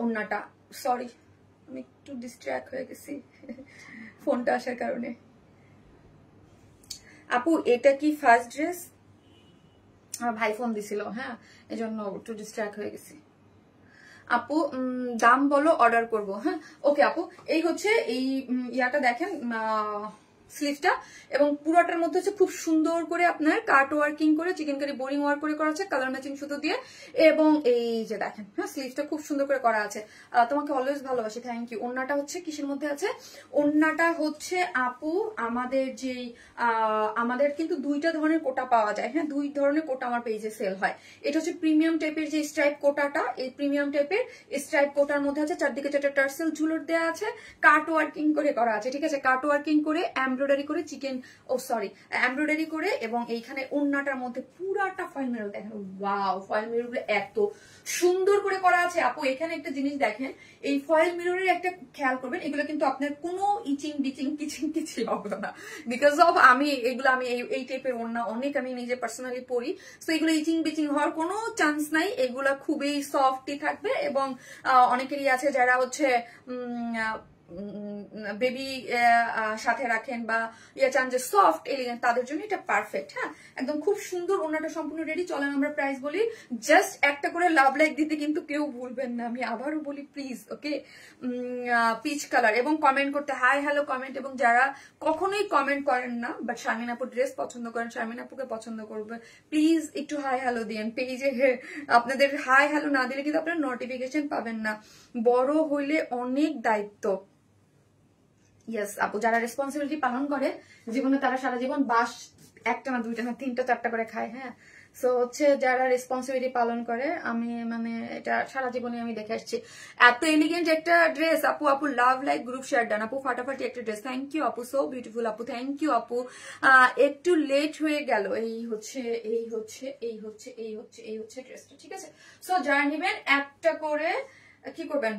ওন্নাটা, সরি আমি একটু ডিস্ট্র্যাক্ট হয়ে গেছি ফোনটা আসার কারণে। আপু এটা কি ফার্স্ট ড্রেস? আমার ভাই ফোন দিছিল, হ্যাঁ এজন্য একটু ডিস্ট্র্যাক্ট হয়ে গেছি। আপু দাম বলো, অর্ডার করবো। হ্যাঁ ওকে আপু, এই হচ্ছে এই ইয়াটা দেখেন স্লিভটা, এবং পুরোটার মধ্যে হচ্ছে খুব সুন্দর করে আপনার কাট ওয়ার্কিং করে, চিকেন কারি বোরিং ওয়ার্ক করে করা আছে কালার ম্যাচিং সুতো দিয়ে। এবং এই যে দেখেন, হ্যাঁ স্লিভটা খুব সুন্দর করে করা আছে। তোমাকে অলওয়েজ ভালোবাসি, থ্যাংক ইউ। ওন্নাটা হচ্ছে কিসের মধ্যে আছে? ওন্নাটা হচ্ছে আপু আমাদের যেই আমাদের কিন্তু দুইটা ধরনের কোটা পাওয়া যায়। হ্যাঁ, দুই ধরনের কোটা আমার পেজে সেল হয়। এটা হচ্ছে প্রিমিয়াম টাইপের যে স্ট্রাইপ কোটাটা, এই প্রিমিয়াম টাইপের স্ট্রাইপ কোটার মধ্যে আছে চারদিকে চারটা টার্সেল ঝুলর দেওয়া আছে, কাট ওয়ার্কিং করে করা আছে। ঠিক আছে, কাট ওয়ার্কিং করে এমব্রয়ডারি করে এমব্রয়ডারি করে, এবং এইখানে ওন্নাটার মধ্যে পুরাটা ফয়েল মিরর দেখেন, ওয়াও ফয়েল মিরর এত সুন্দর করে করা আছে। আপু এখানে একটা জিনিস দেখেন, এই ফয়েল মিররের একটা খেয়াল করবেন, এগুলো কিন্তু আপনার কোনো ইচিং ডিচিং কিছুই হবে না, বিকজ অফ আমি এই টাইপের ওন্না অনেক আমি নিজে পার্সোনালি পরি, তো এগুলো ইচিং বিচিং হওয়ার কোনো চান্স নাই। এগুলা খুবই সফটই থাকবে, এবং অনেকেরই আছে যারা হচ্ছে বেবি সাথে রাখেন বা ইয়া চান যে সফট এলিগেন্ট, তাদের জন্য এটা পারফেক্ট। হ্যাঁ একদম খুব সুন্দর, ওনাটা সম্পূর্ণ রেডি। চলেন আমরা প্রাইস বলি, জাস্ট একটা করে লাভ লাইক দিতে কিন্তু কেউ ভুলবেন না, আমি আবারও বলি প্লিজ। ওকে, পিচ কালার, এবং কমেন্ট করতে হাই হ্যালো কমেন্ট, এবং যারা কখনোই কমেন্ট করেন না বাট শারমিন আপুর ড্রেস পছন্দ করেন, শারমিন আপুকে পছন্দ করবে, প্লিজ একটু হাই হ্যালো দিন পেজে। আপনাদের হাই হ্যালো না দিলে কিন্তু আপনারা নোটিফিকেশন পাবেন না। বড় হইলে অনেক দায়িত্ব। ইয়েস আপু, যারা রেসপন্সিবিলিটি পালন করে জীবনে, তারা সারা জীবন বাস একটা না দুইটা না তিনটা চারটা করে খায়। হ্যাঁ সো হচ্ছে যারা রেসপন্সিবিলিটি পালন করে, আমি মানে এটা সারা জীবনে আমি দেখে আসছি। এত এলিগেন্ট একটা ড্রেস আপু, আপু love like group share done আপু, ফাটাফাটি একটা ড্রেস, থ্যাংক ইউ আপু, সো বিউটিফুল আপু, থ্যাংক ইউ আপু। একটু লেট হয়ে গেল, এই হচ্ছে এই হচ্ছে এই হচ্ছে এই হচ্ছে এই হচ্ছে ড্রেসটা, ঠিক আছে। সো যারা নেবেন একটা করে কি করবেন,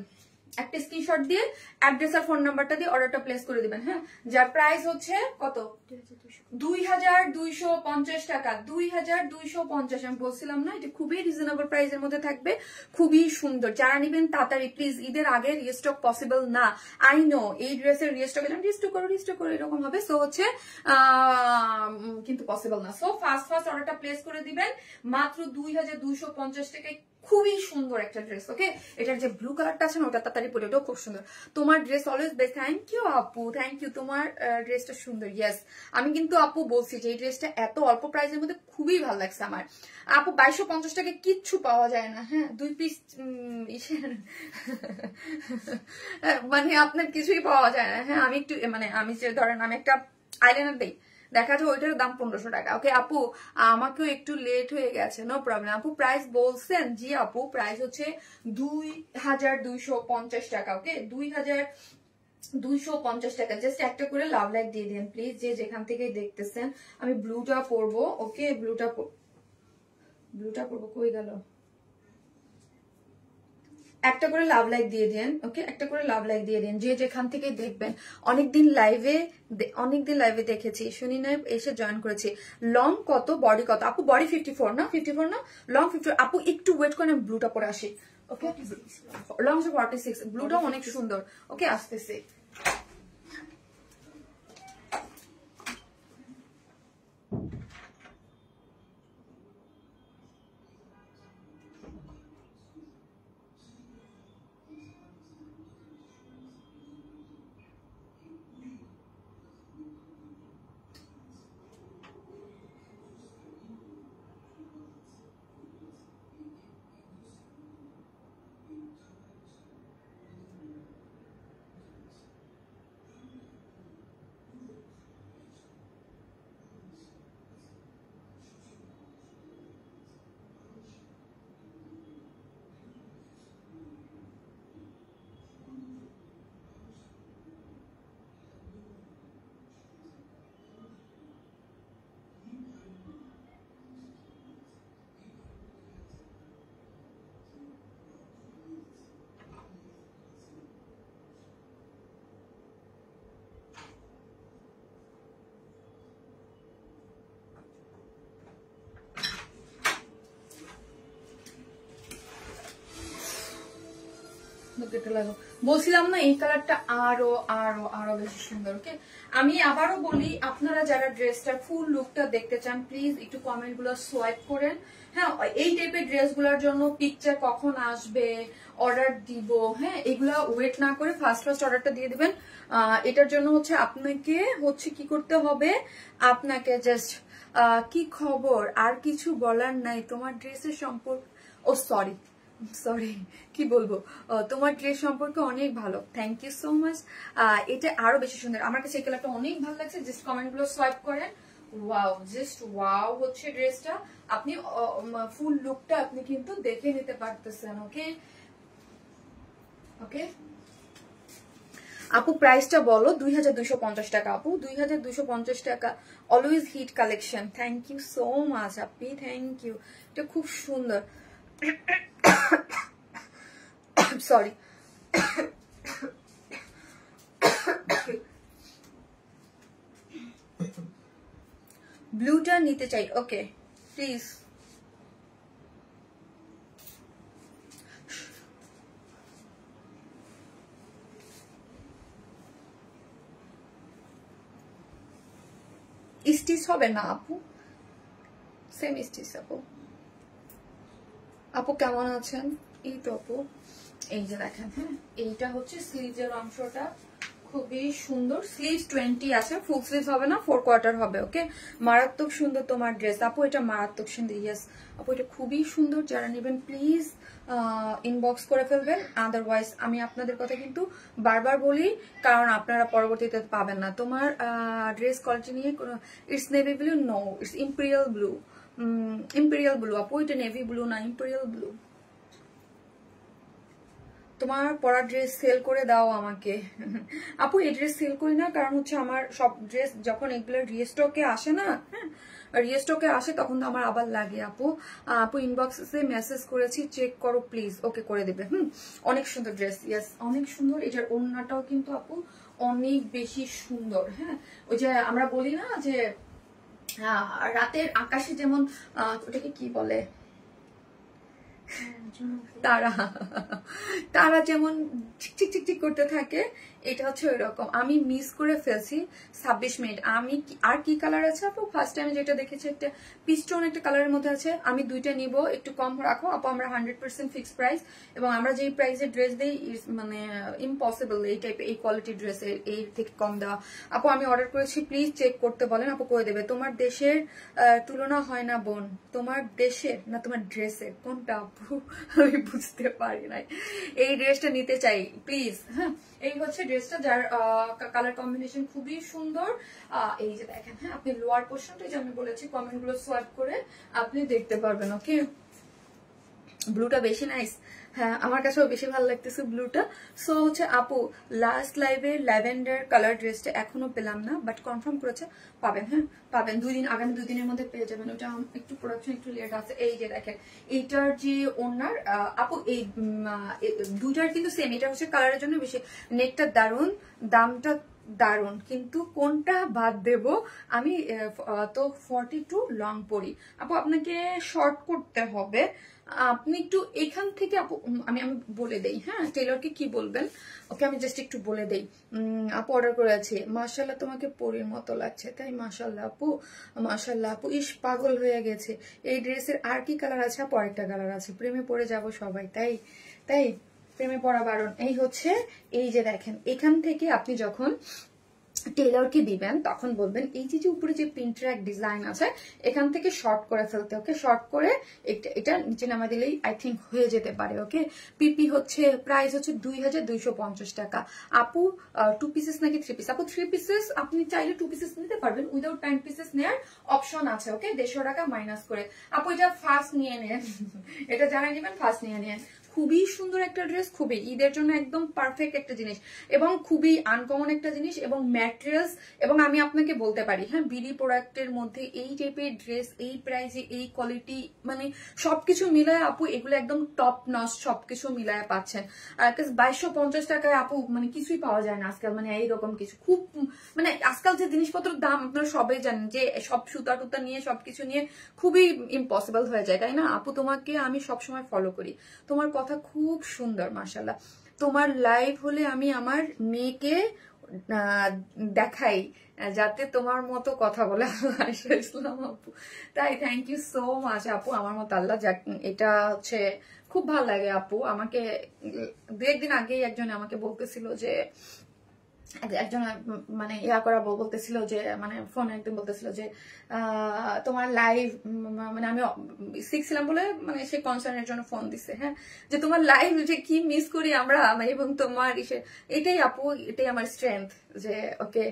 একটা স্ক্রিনশট দিয়ে অ্যাড্রেস আর ফোন নাম্বারটা দিয়ে অর্ডারটা প্লেস করে দিবেন। হ্যাঁ, যার প্রাইস হচ্ছে কত, 2250 টাকা, 2250। আমি বলছিলাম না, এটা খুবই রিজনেবল প্রাইসের মধ্যে থাকবে, খুবই সুন্দর। যারা নিবেন তাড়াতাড়ি প্লিজ, ঈদের আগে রিস্টক পসিবল না, আই নো। এই ড্রেসের রিস্টক রিস্টক করো এরকম হবে, সো হচ্ছে কিন্তু পসিবল না। সো ফার্স্ট অর্ডারটা প্লেস করে দিবেন মাত্র 2250 টাকায়। খুবই সুন্দর একটা ড্রেস, ওকে। এটার যে ব্লু কালারটা আছে না, ওটা তাড়াতাড়ি পরে, ওটাও খুব সুন্দর। তোমার dress always best, thank you আপু, থ্যাংক ইউ। তোমার ড্রেসটা সুন্দর, ইয়েস। আমি কিন্তু আপু বলছি যে এই ড্রেসটা এত অল্প প্রাইসের মধ্যে খুবই ভালো লাগছে আমার। আপু 2250 টাকা কিচ্ছু পাওয়া যায় না। হ্যাঁ, 2 পিস মানে আপনার কিছুই পাওয়া যায় না। হ্যাঁ, আমি একটু মানে আমি যে ধরেন আমি একটা আইলাইনার দিই, দেখা যায় ওইটার দাম 1500 টাকা। ওকে আপু, আমাকেও একটু লেট হয়ে গেছে, নো প্রবলেম। আপু প্রাইস বলছেন? জি আপু, প্রাইস হচ্ছে 2250 টাকা। ওকে, 2250 টাকা। জাস্ট একটা করে লাভ লাইক দিয়ে দিন প্লিজ, যে যেখান থেকে দেখতেছেন। আমি ব্লুটা পরবো, ওকে, ব্লুটা পরবো, কই গেল? একটা করে লাভ লাইক দিয়ে দেন, ওকে, একটা করে লাভ লাইক দিয়ে দেন যে যেখান থেকে দেখবেন। অনেকদিন লাইভে দেখেছি, শুনি না, এসে জয়েন করেছি। লং কত, বডি কত? আপু বডি 54 না, 54 না, লং 50। আপু একটু ওয়েট করে আমি ব্লুটা পরে আসি, ওকে। লং 46, ব্লুটা অনেক সুন্দর, ওকে, আসতেছে। বলছিলাম না, এই কালারটা আরো আরো আরো বেশি সুন্দর, ওকে। আমি আবারও বলি, আপনারা যারা ড্রেসটার ফুল লুকটা দেখতে চান প্লিজ একটু কমেন্ট গুলো সোয়াইপ করেন। হ্যাঁ, এই টাইপের ড্রেস গুলার জন্য পিকচার কখন আসবে, অর্ডার দিব, হ্যাঁ, এগুলা ওয়েট না করে ফার্স্ট অর্ডারটা দিয়ে দিবেন। এটার জন্য হচ্ছে আপনাকে হচ্ছে কি করতে হবে, আপনাকে জাস্ট কি খবর, আর কিছু বলার নাই, তোমার ড্রেসের সম্পর্ক, ও সরি কি বলবো, তোমার ড্রেস সম্পর্কে অনেক ভালো, থ্যাংক ইউ সো মাচ। এটা আরো বেশি সুন্দর, আমার কাছে এই কালারটা অনেক ভালো লাগছে। জাস্ট কমেন্ট গুলো সোয়াইপ করেন। ওয়াও, জাস্ট ওয়াও হচ্ছে ড্রেসটা। আপনি ফুল লুকটা আপনি কিন্তু দেখে নিতে পারতেছেন, ওকে ওকে। আপু প্রাইসটা বলো। 2250 টাকা আপু, 2250 টাকা। Always hit collection, thank you so much আপি, থ্যাংক ইউ। এটা খুব সুন্দর। সরি, ব্লুটা নিতে চাই, ওকে প্লিজ। স্টিচ হবে না আপু, সেম স্টিচ। আপু আপু কেমন আছেন? এই তো আপু, এই যে দেখেন, হ্যাঁ, এইটা হচ্ছে স্লিভের অংশটা, খুবই সুন্দর। স্লিভস 20 আছে, ফুল স্লিভ হবে না, 4 কোয়ার্টার হবে, ওকে। মারাত্মক সুন্দর তোমার ড্রেস আপু, এটা মারাত্মক সুন্দর, ইয়েস আপু, এটা খুবই সুন্দর। যারা নেবেন প্লিজ ইনবক্স করে ফেলবেন, আদারওয়াইজ আমি আপনাদের কথা কিন্তু বারবার বলি, কারণ আপনারা পরবর্তীতে পাবেন না। তোমার ড্রেস কোয়ালিটি নিয়ে কোনো, it's navy blue, no it's imperial blue, imperial blue আপু, এটা নেভি ব্লু না, ইম্পেরিয়াল ব্লু। তোমার পরা ড্রেস সেল করে দাও আমাকে। আপু এই ড্রেস সেল করি না, কারণ হচ্ছে আমার সব ড্রেস যখন এগুলো রিস্টকে আসে না, হ্যাঁ রিস্টকে আসে তখন তো আমার আবার লাগে। আপু আপু ইনবক্সে মেসেজ করেছি, চেক করো প্লিজ। ওকে করে দেবে। অনেক সুন্দর ড্রেস, ইয়েস অনেক সুন্দর। এটার ওড়নাটাও কিন্তু আপু অনেক বেশি সুন্দর। হ্যাঁ ওই যে আমরা বলি না যে রাতের আকাশে যেমন ওটাকে কি বলে, তারা তারা যেমন টিক টিক টিক করতে থাকে, এটা হচ্ছে ওই রকম। আমি মিস করে ফেলছি 26 মিনিট। আমি আর কি কালার আছে আপু, ফার্স্ট টাইম যেটা দেখেছি একটা পিস্টন একটা কালারের মধ্যে আছে, আমি দুইটা নিব, একটু কম রাখো আপু। আমরা 100% ফিক্সড প্রাইস, এবং আমরা যেই প্রাইসে ড্রেস দিই মানে ইম্পসিবল এই টাইপের এই কোয়ালিটির ড্রেসের এই থেকে কম দেওয়া। আপু আমি অর্ডার করেছি, প্লিজ চেক করতে বলেন। আপু করে দেবে। তোমার দেশের তুলনা হয় না বোন, তোমার দেশের না তোমার ড্রেসের, কোনটা আপু আমি বুঝতে পারি নাই। এই ড্রেসটা নিতে চাই প্লিজ। হ্যাঁ এই হচ্ছে ড্রেসটা, যার কালার কম্বিনেশন খুবই সুন্দর। এই যে দেখেন, হ্যাঁ আপনি লোয়ার পোর্শনটা যে আমি বলেছি কমেন্ট গুলো সোয়াইপ করে আপনি দেখতে পারবেন। ওকে ব্লুটা বেশি নাইস, হ্যাঁ আমার কাছেও বেশি ভালো লাগতেছে ব্লুটা। সো হচ্ছে আপু লাস্ট লাইভে ল্যাভেন্ডার কালার ড্রেসটা এখনো পেলাম না, বাট কনফার্ম করেছে পাবেন। হ্যাঁ পাবেন, আগামী 2 দিনের মধ্যে পেয়ে যাবেন। ওটা একটু প্রোডাকশন একটু লেট আছে। এই যে দেখেন এইটার যে ওনার আপু এই দুটার কিন্তু সেম, এটা হচ্ছে কালারের জন্য বেশি। নেকটা দারুন, দামটা দারুন, কিন্তু কোনটা বাদ দেব আমি তো 42 লং পরি। আপু আপনাকে শর্ট করতে হবে, আপনি একটু এখান থেকে আপু আমি বলে দেই। হ্যাঁ টেলরকে কি বলবেন, ওকে আমি জাস্ট একটু বলে দেই। আপু অর্ডার করে আছে, মাশাল্লাহ তোমাকে পরীর মতো লাগছে। তাই মাশাল্লাহ আপু, মাশাল্লাহ আপু, ইস পাগল হয়ে গেছে। এই ড্রেসের আর কি কালার আছে আপু? আরেকটা কালার আছে, প্রেমে পড়ে যাব সবাই। তাই তাই প্রেমে পড়া বারণ। এই হচ্ছে এই যে দেখেন, এখান থেকে আপনি যখন টেলরকে দিবেন তখন বলবেন এই যে উপরে যে প্রিন্ট ট্র্যাক ডিজাইন আছে এখান থেকে শর্ট করে ফেলতে। ওকে শর্ট করে এটা নিচে নামা দিলেই আই থিঙ্ক হয়ে যেতে পারে। ওকে পিপি হচ্ছে প্রাইস হচ্ছে 2250 টাকা। আপু 2 পিসেস নাকি 3 পিস? আপু 3 পিসেস, আপনি চাইলে 2 পিসেস নিতে পারবেন, উইদাউট প্যান্ট পিসেস নেওয়ার অপশন আছে। ওকে 150 টাকা মাইনাস করে। আপু এটা ফার্স্ট নিয়ে নেন, এটা জানাই দিবেন, ফার্স্ট নিয়ে নেন। খুবই সুন্দর একটা ড্রেস, খুবই ঈদের জন্য একদম পারফেক্ট একটা জিনিস, এবং খুবই আনকমন একটা জিনিস, এবং ম্যাটেরিয়ালস, এবং আমি আপনাকে বলতে পারি হ্যাঁ বিডি প্রোডাক্টের মধ্যে এই টাইপের ড্রেস এই প্রাইসে এই কোয়ালিটি মানে সবকিছু মিলায় আপু এগুলো একদম টপ নচ, সবকিছু মিলায় পাচ্ছেন। 2250 টাকায় আপু মানে কিছুই পাওয়া যায় না আজকাল, মানে এইরকম কিছু খুব মানে আজকাল যে জিনিসপত্রের দাম আপনারা সবাই জানেন যে সব সুতা টুতা নিয়ে সবকিছু নিয়ে খুবই ইম্পসিবল হয়ে যায়, তাই না আপু? তোমাকে আমি সবসময় ফলো করি, তোমার কথা খুব সুন্দর মাশাআল্লাহ। তোমার লাইভ হলে আমি আমার মেয়েকে দেখাই যাতে তোমার মতো কথা বলে। আয়েশা ইসলাম আপু, তাই থ্যাংক ইউ সো মাচ আপু, আমার মতো আল্লাহ যাক। এটা হচ্ছে খুব ভালো লাগে আপু। আমাকে 2-1 দিন আগেই একজন আমাকে বলতেছিল যে একজন মানে ইয়া করা বলতেছিল যে মানে ফোনে একদম বলতেছিল যে তোমার লাইভ মানে আমি শিখছিলাম বলে মানে সে কনসার্নের জন্য ফোন দিছে। হ্যাঁ যে তোমার লাইভ যে কি মিস করি আমরা, এবং তোমার এটাই আপু, এটাই আমার স্ট্রেংথ যে ওকে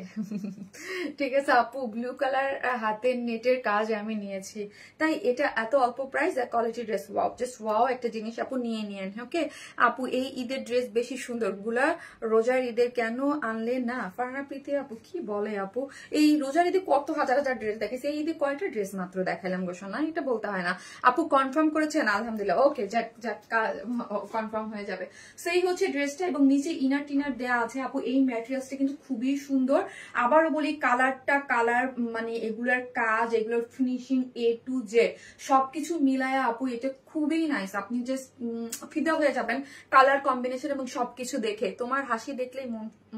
ঠিক আছে আপু। ব্লু কালার হাতের নেটের কাজ আমি নিয়েছি, তাই এটা এত অল্প প্রাইস আর quality dress, wow just wow একটা জিনিস আপু, নিয়ে নিয়েন। ওকে আপু এই ঈদের ড্রেস বেশি সুন্দর, গুলা রোজার ঈদের কেন আনলে না? ফারহানা প্রীতি আপু কি বলে আপু, এই রোজার ঈদে কত হাজার হাজার ড্রেস দেখেছি, এই ঈদে কয়টা ড্রেস মাত্র দেখালাম ঘোষণা, এটা বলতে হয় না আপু। কনফার্ম করেছেন আলহামদুলিল্লাহ, ওকে যাক যাক কনফার্ম হয়ে যাবে। সেই হচ্ছে ড্রেসটা, এবং নিচে ইনার টিনার দেয়া আছে আপু। এই ম্যাটেরিয়ালসটা কিন্তু খুবই সুন্দর, আবারও বলি কালার মানে এগুলার কাজ, এগুলোর ফিনিশিং A to Z সবকিছু মিলায়া আপু এটা খুবই নাইস। আপনি জাস্ট ফিদা হয়ে যাবেন কালার কম্বিনেশন এবং সবকিছু দেখে, তোমার হাসি দেখলেই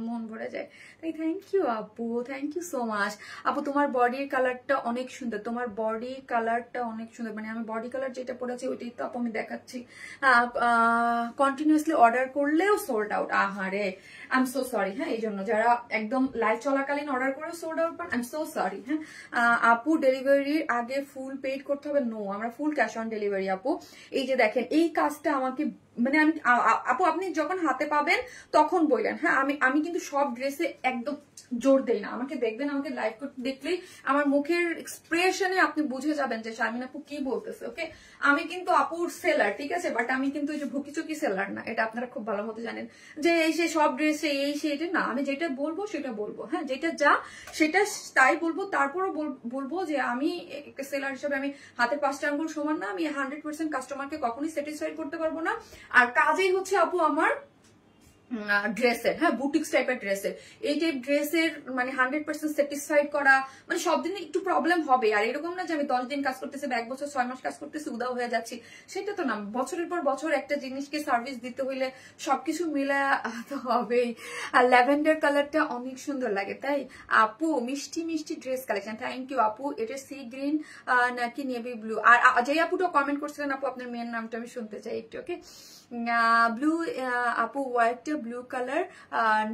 মন ভরে যায়। তাই থ্যাংক ইউ আপু, থ্যাংক ইউ সো মাচ আপু। তোমার বডির কালারটা অনেক সুন্দর, তোমার বডির কালারটা অনেক সুন্দর, মানে আমি বডি কালার যেটা পরেছি ওইটাই তো আপু আমি দেখাচ্ছি। কন্টিনিউয়াসলি অর্ডার করলেও সোল্ড আউট, আহারে আই এম সো সরি। হ্যাঁ এই জন্য যারা একদম লাইভ চলাকালীন অর্ডার করে সোল্ড আউট পান, আই এম সো সরি। হ্যাঁ আপু ডেলিভারির আগে ফুল পেড করতে হবে? নো, আমরা ফুল ক্যাশ অন ডেলিভারি আপু। এই যে দেখেন এই কাজটা আমাকে মানে আমি আপু আপনি যখন হাতে পাবেন তখন বললেন, হ্যাঁ আমি কিন্তু সব ড্রেসে একদম জোর দেই না। আমাকে দেখবেন, আমাকে লাইভ করতে দেখলেই আমার মুখের এক্সপ্রেশনে আপনি বুঝে যাবেন যে শারমিন আপু কি বলতেছে। ওকে, আমি কিন্তু আপুর সেলার, ঠিক আছে, বাট আমি কিন্তু এই যে ভুকিচুকি সেলার না, এটা আপনারা খুব ভালো মতো জানেন যে এই সে সব ড্রেসে এই সে এটা না। আমি যেটা বলবো সেটা বলবো, হ্যাঁ যেটা যা সেটা তাই বলবো। তারপরও বলবো যে আমি একটা সেলার হিসেবে আমি হাতের 5টা আঙ্গুল সমান না, আমি 100% কাস্টমারকে কখনোই স্যাটিসফাই করতে পারবো না। আর কাজেই হচ্ছে আপু আমার ড্রেসের, হ্যাঁ বুটিক্স টাইপের ড্রেসের, এই টাইপ ড্রেসের মানে 100% স্যাটিসফাইড করা, মানে সব দিনে একটু প্রবলেম হবে। আর এরকম না যে আমি 10 দিন কাজ করতেছি বা 1 বছর 6 মাস কাজ করতেছি উদাও হয়ে যাচ্ছি, সেটা তো না। বছরের পর বছর একটা জিনিসকে সার্ভিস দিতে হইলে সবকিছু মিলে তো হবেই। আর ল্যাভেন্ডার কালারটা অনেক সুন্দর লাগে, তাই আপু মিষ্টি মিষ্টি ড্রেস কালেকশন। থ্যাংক ইউ আপু। এটা সি গ্রিন নাকি নেভি ব্লু? আর যে আপুটা কমেন্ট করছিলেন আপু আপনার মেয়ের নামটা আমি শুনতে চাই একটু। ওকে, ব্লু আপু হোয়াইটটা ব্লু কালার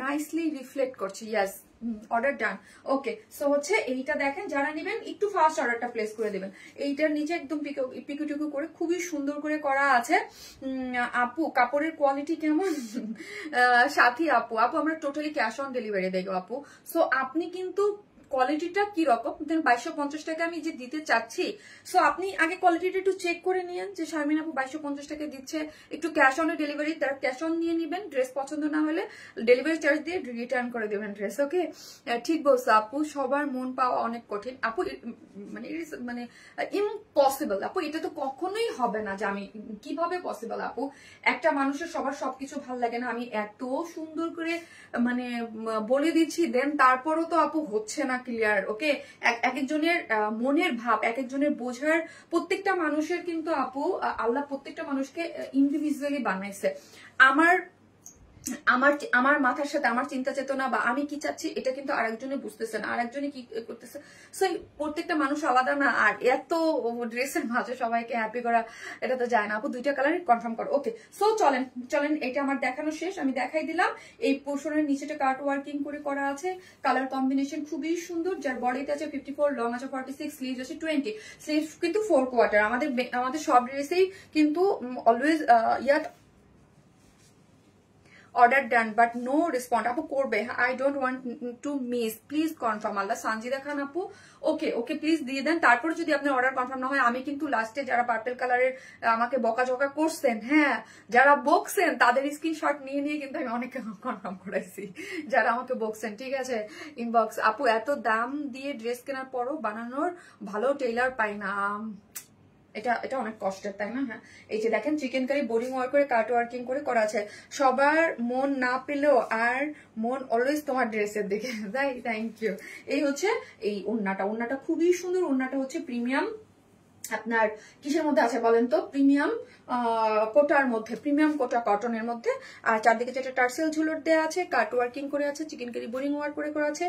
নাইসলি রিফ্লেক্ট করছে। ইয়াস, অর্ডার ডান। ওকে, সো হচ্ছে এইটা দেখেন, যারা নেবেন একটু ফাস্ট অর্ডারটা প্লেস করে দেবেন। এইটার নিচে একদম পিকুটিকু করে খুবই সুন্দর করে করা আছে। আপু কাপড়ের কোয়ালিটি কেমন? সাথী আপু, আপু আমরা টোটালি ক্যাশ অন ডেলিভারি দেবো আপু। সো আপনি কিন্তু কোয়ালিটিটা কি রকম 2250 টাকা আমি যে দিতে চাচ্ছি, সো আপনি আগে কোয়ালিটিটা একটু চেক করে নিয়েন যে শারমিন আপু 2250 টাকা দিচ্ছে, একটু ক্যাশ অন ডেলিভারি, তার ক্যাশ অন নিয়ে নিবেন। ড্রেস পছন্দ না হলে ডেলিভারি চার্জ দিয়ে রিটার্ন করে দেবেন ড্রেস। ওকে, ঠিক বলছো আপু, সবার মন পাওয়া অনেক কঠিন আপু, মানে ইম্পসিবল আপু, এটা তো কখনোই হবে না। যে আমি কিভাবে পসিবল আপু, একটা মানুষের সবার সবকিছু ভালো লাগে না। আমি এত সুন্দর করে মানে বলে দিচ্ছি, দেন তারপরও তো আপু হচ্ছে না ক্লিয়ার। ওকে, এক একজনের মনের ভাব, এক একজনের বোঝার, প্রত্যেকটা মানুষের কিন্তু আপু আল্লাহ প্রত্যেকটা মানুষকে ইন্ডিভিজুয়ালি বানাইছে। আমার মাথার সাথে আমার চিন্তা চেতনা বা আমি কি চাচ্ছি এটা কিন্তু আরেকজনে বুঝতেছে না, আরেকজনে কি করতেছে। সো প্রত্যেকটা মানুষ আলাদা না। আর এত ড্রেসের মাঝে সবাইকে হ্যাপি করা এটা তো যায় না আপু। 2টা কালার কনফার্ম করো। ওকে, সো চলেন চলেন, এটা আমার দেখানো শেষ, আমি দেখাই দিলাম। এই পোর্শনের নিচেটা কাট ওয়ার্কিং করে করা আছে, কালার কম্বিনেশন খুবই সুন্দর। যার বডিতে আছে 54, লং আছে 46, স্লিভস আছে 20, স্লিভস কিন্তু 4 কোয়ার্টার। আমাদের সব ড্রেসেই কিন্তু always order done but no respond. আপু করবে, I don't want to miss, please confirm. আল্লাহ সানজিদা খান আপু, ওকে ওকে প্লিজ দিয়ে দেন। তারপরে যদি আপনার অর্ডার কনফার্ম না হয়, আমি কিন্তু লাস্টে যারা পার্পল কালারের আমাকে বকাঝকা করছেন, হ্যাঁ যারা বকছেন তাদের স্ক্রিনশট নিয়ে নিয়ে কিন্তু আমি অনেক কনফার্ম করাইছি, যারা আমাকে বকছেন। ঠিক আছে, ইনবক্স। আপু এত দাম দিয়ে ড্রেস কেনার পরও বানানোর ভালো টেইলার পাই না, এটা অনেক কষ্টের, তাই না? হ্যাঁ, এই যে দেখেন চিকেন কারি বোরিং ওয়ার্ক করে কাট ওয়ার্কিং করে করা আছে। সবার মন না পেলেও আর মন অলওয়েজ তোমার ড্রেসের দিকে। তাই, থ্যাংক ইউ। এই হচ্ছে এই ওড়নাটা খুবই সুন্দর। ওড়নাটা হচ্ছে প্রিমিয়াম, আপনার কিসের মধ্যে আছে বলেন তো? প্রিমিয়াম কোটার মধ্যে, প্রিমিয়াম কোটা কটনের মধ্যে। আর চারদিকে যেটা টার্সেল ঝুলর দেওয়া আছে, কাট ওয়ার্কিং করে আছে, চিকেন কারি বোরিং ওয়ার্ক করে করা আছে,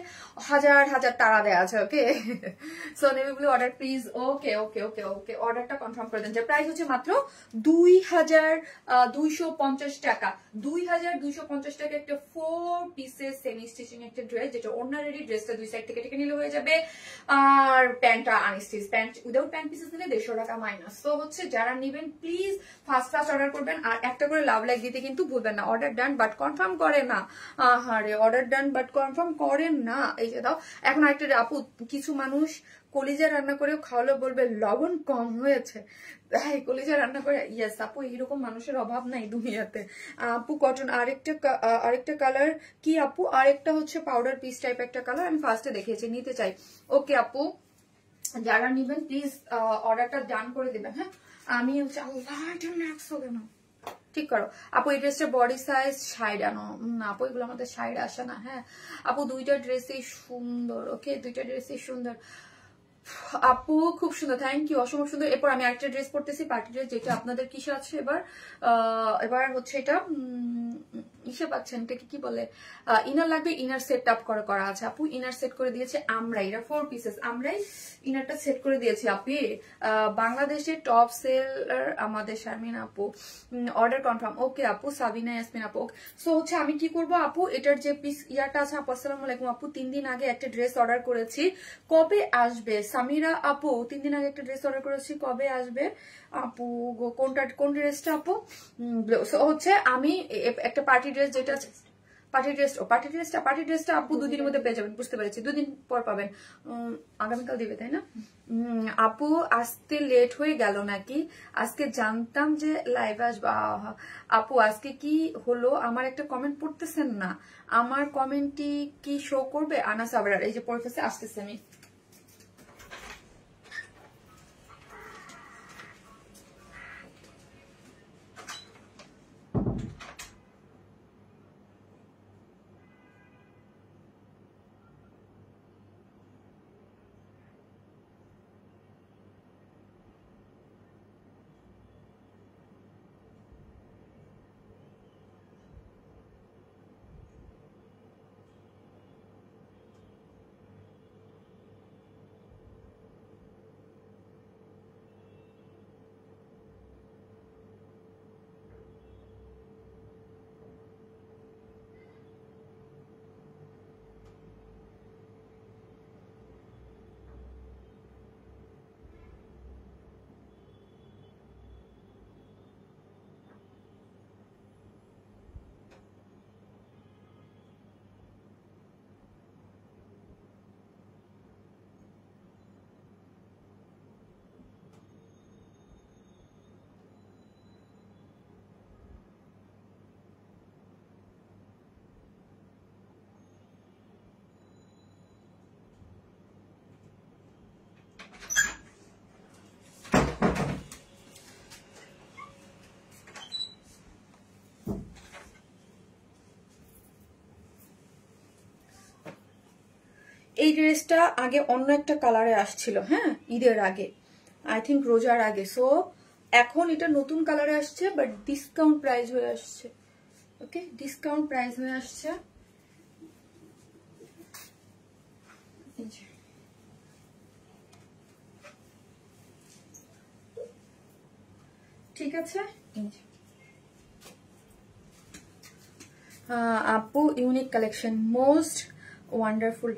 হাজার হাজার তারা দেওয়া আছে। Okay, so navy blue order please. Okay okay okay okay, অর্ডারটা কনফার্ম করে দেন। যে প্রাইস হচ্ছে মাত্র 2250 টাকা। 2250 টাকা একটা 4 পিসের সেমি স্টিচিং একটা ড্রেস, যেটা ওড়না রেডি। ড্রেসটা 2 সাইড থেকে টেকে নিলে হয়ে যাবে। আর প্যান্টটা unstitch, pant without pant pieces নিলে 150 টাকা মাইনাস। তো হচ্ছে যারা নেবেন প্লিজ ফাস্ট অর্ডার করবেন। আর একটা করে লাভ লাইক দিতে কিন্তু ভুলবেন না। অর্ডার ডান বাট কনফার্ম করে না, আরে অর্ডার ডান বাট কনফার্ম করেন না। এই যে দাও। এখন আরেকটা আপু, কিছু মানুষ কলিজা রান্না করে খাওয়ালে বলবে লবণ কম হয়েছে, হ্যাঁ কলিজা রান্না করে। ইয়েস আপু, এইরকম মানুষের অভাব নাই দুনিয়াতে। আপু কটন আরেকটা কালার কি আপু? আরেকটা হচ্ছে পাউডার পিস টাইপ একটা কালার, আমি ফার্স্টে দেখিয়েছি, নিতে চাই। ওকে আপু, যারা নিবেন প্লিজ অর্ডারটা ডান করে দেবেন। হ্যাঁ, আমি হচ্ছে আল্লাহ এটা নেক্সট কেন ঠিক করো আপু। এই ড্রেসটা বডি সাইজ 60 আনো না আপু, এগুলো আমাদের 60 আসে না। হ্যাঁ আপু, 2টা ড্রেসই সুন্দর। ওকে, 2টা ড্রেসই সুন্দর আপু, খুব সুন্দর, থ্যাংক ইউ, অসম্ভব সুন্দর। এরপর আমি একটা ড্রেস পরতেছি, পার্টি ড্রেস, যেটা আপনাদের কিসে আছে এবার হচ্ছে এটা ইসে পাচ্ছেন, এটাকে কি বলে, ইনার লাগবে, ইনার সেট আপ করা আছে আপু, ইনার সেট করে দিয়েছে আমরাই, এটা 4 পিসেস, আমরাই ইনারটা সেট করে দিয়েছি আপু। বাংলাদেশে টপ সেলার আমাদের শারমিন আপু, অর্ডার কনফার্ম, ওকে আপু, সাবিনা ইয়াসমিন আপু। সো হচ্ছে আমি কি করব আপু, এটার যে পিস ইয়াটা আছে আপু, আসসালামু আলাইকুম আপু, 3 দিন আগে একটা ড্রেস অর্ডার করেছি, কবে আসবে? সামিরা আপু 3 দিন আগে একটা ড্রেস অর্ডার করেছি, কবে আসবে আপু? কোন ড্রেসটা আপু? হচ্ছে আমি একটা পার্টি ড্রেস, যেটা পার্টি ড্রেসটা আপু 2 দিনের মধ্যে পেয়ে যাবেন, বুঝতে পেরেছি, 2 দিন পর পাবেন। আগামীকাল দিবে তাই না আপু? আসতে লেট হয়ে গেল নাকি? আজকে জানতাম যে লাইভ আসবা। আপু আজকে কি হলো, আমার একটা কমেন্ট পড়তেছেন না, আমার কমেন্টটি কি শো করবে? আনাস আবরার, এই যে পড়তেছে, আসতেছে আমি। এই ড্রেসটা আগে অন্য একটা কালারে আসছিল, হ্যাঁ, ঈদের আগে, আই থিঙ্ক রোজার আগে। সো এখন এটা নতুন কালারে আসছে, বাট ডিসকাউন্ট প্রাইস হয়ে আসছে। ওকে, ডিসকাউন্ট প্রাইস হয়ে আসছে। ঠিক আছে, আপু ইউনিক কালেকশন, মোস্ট ওয়ান্ডারফুল।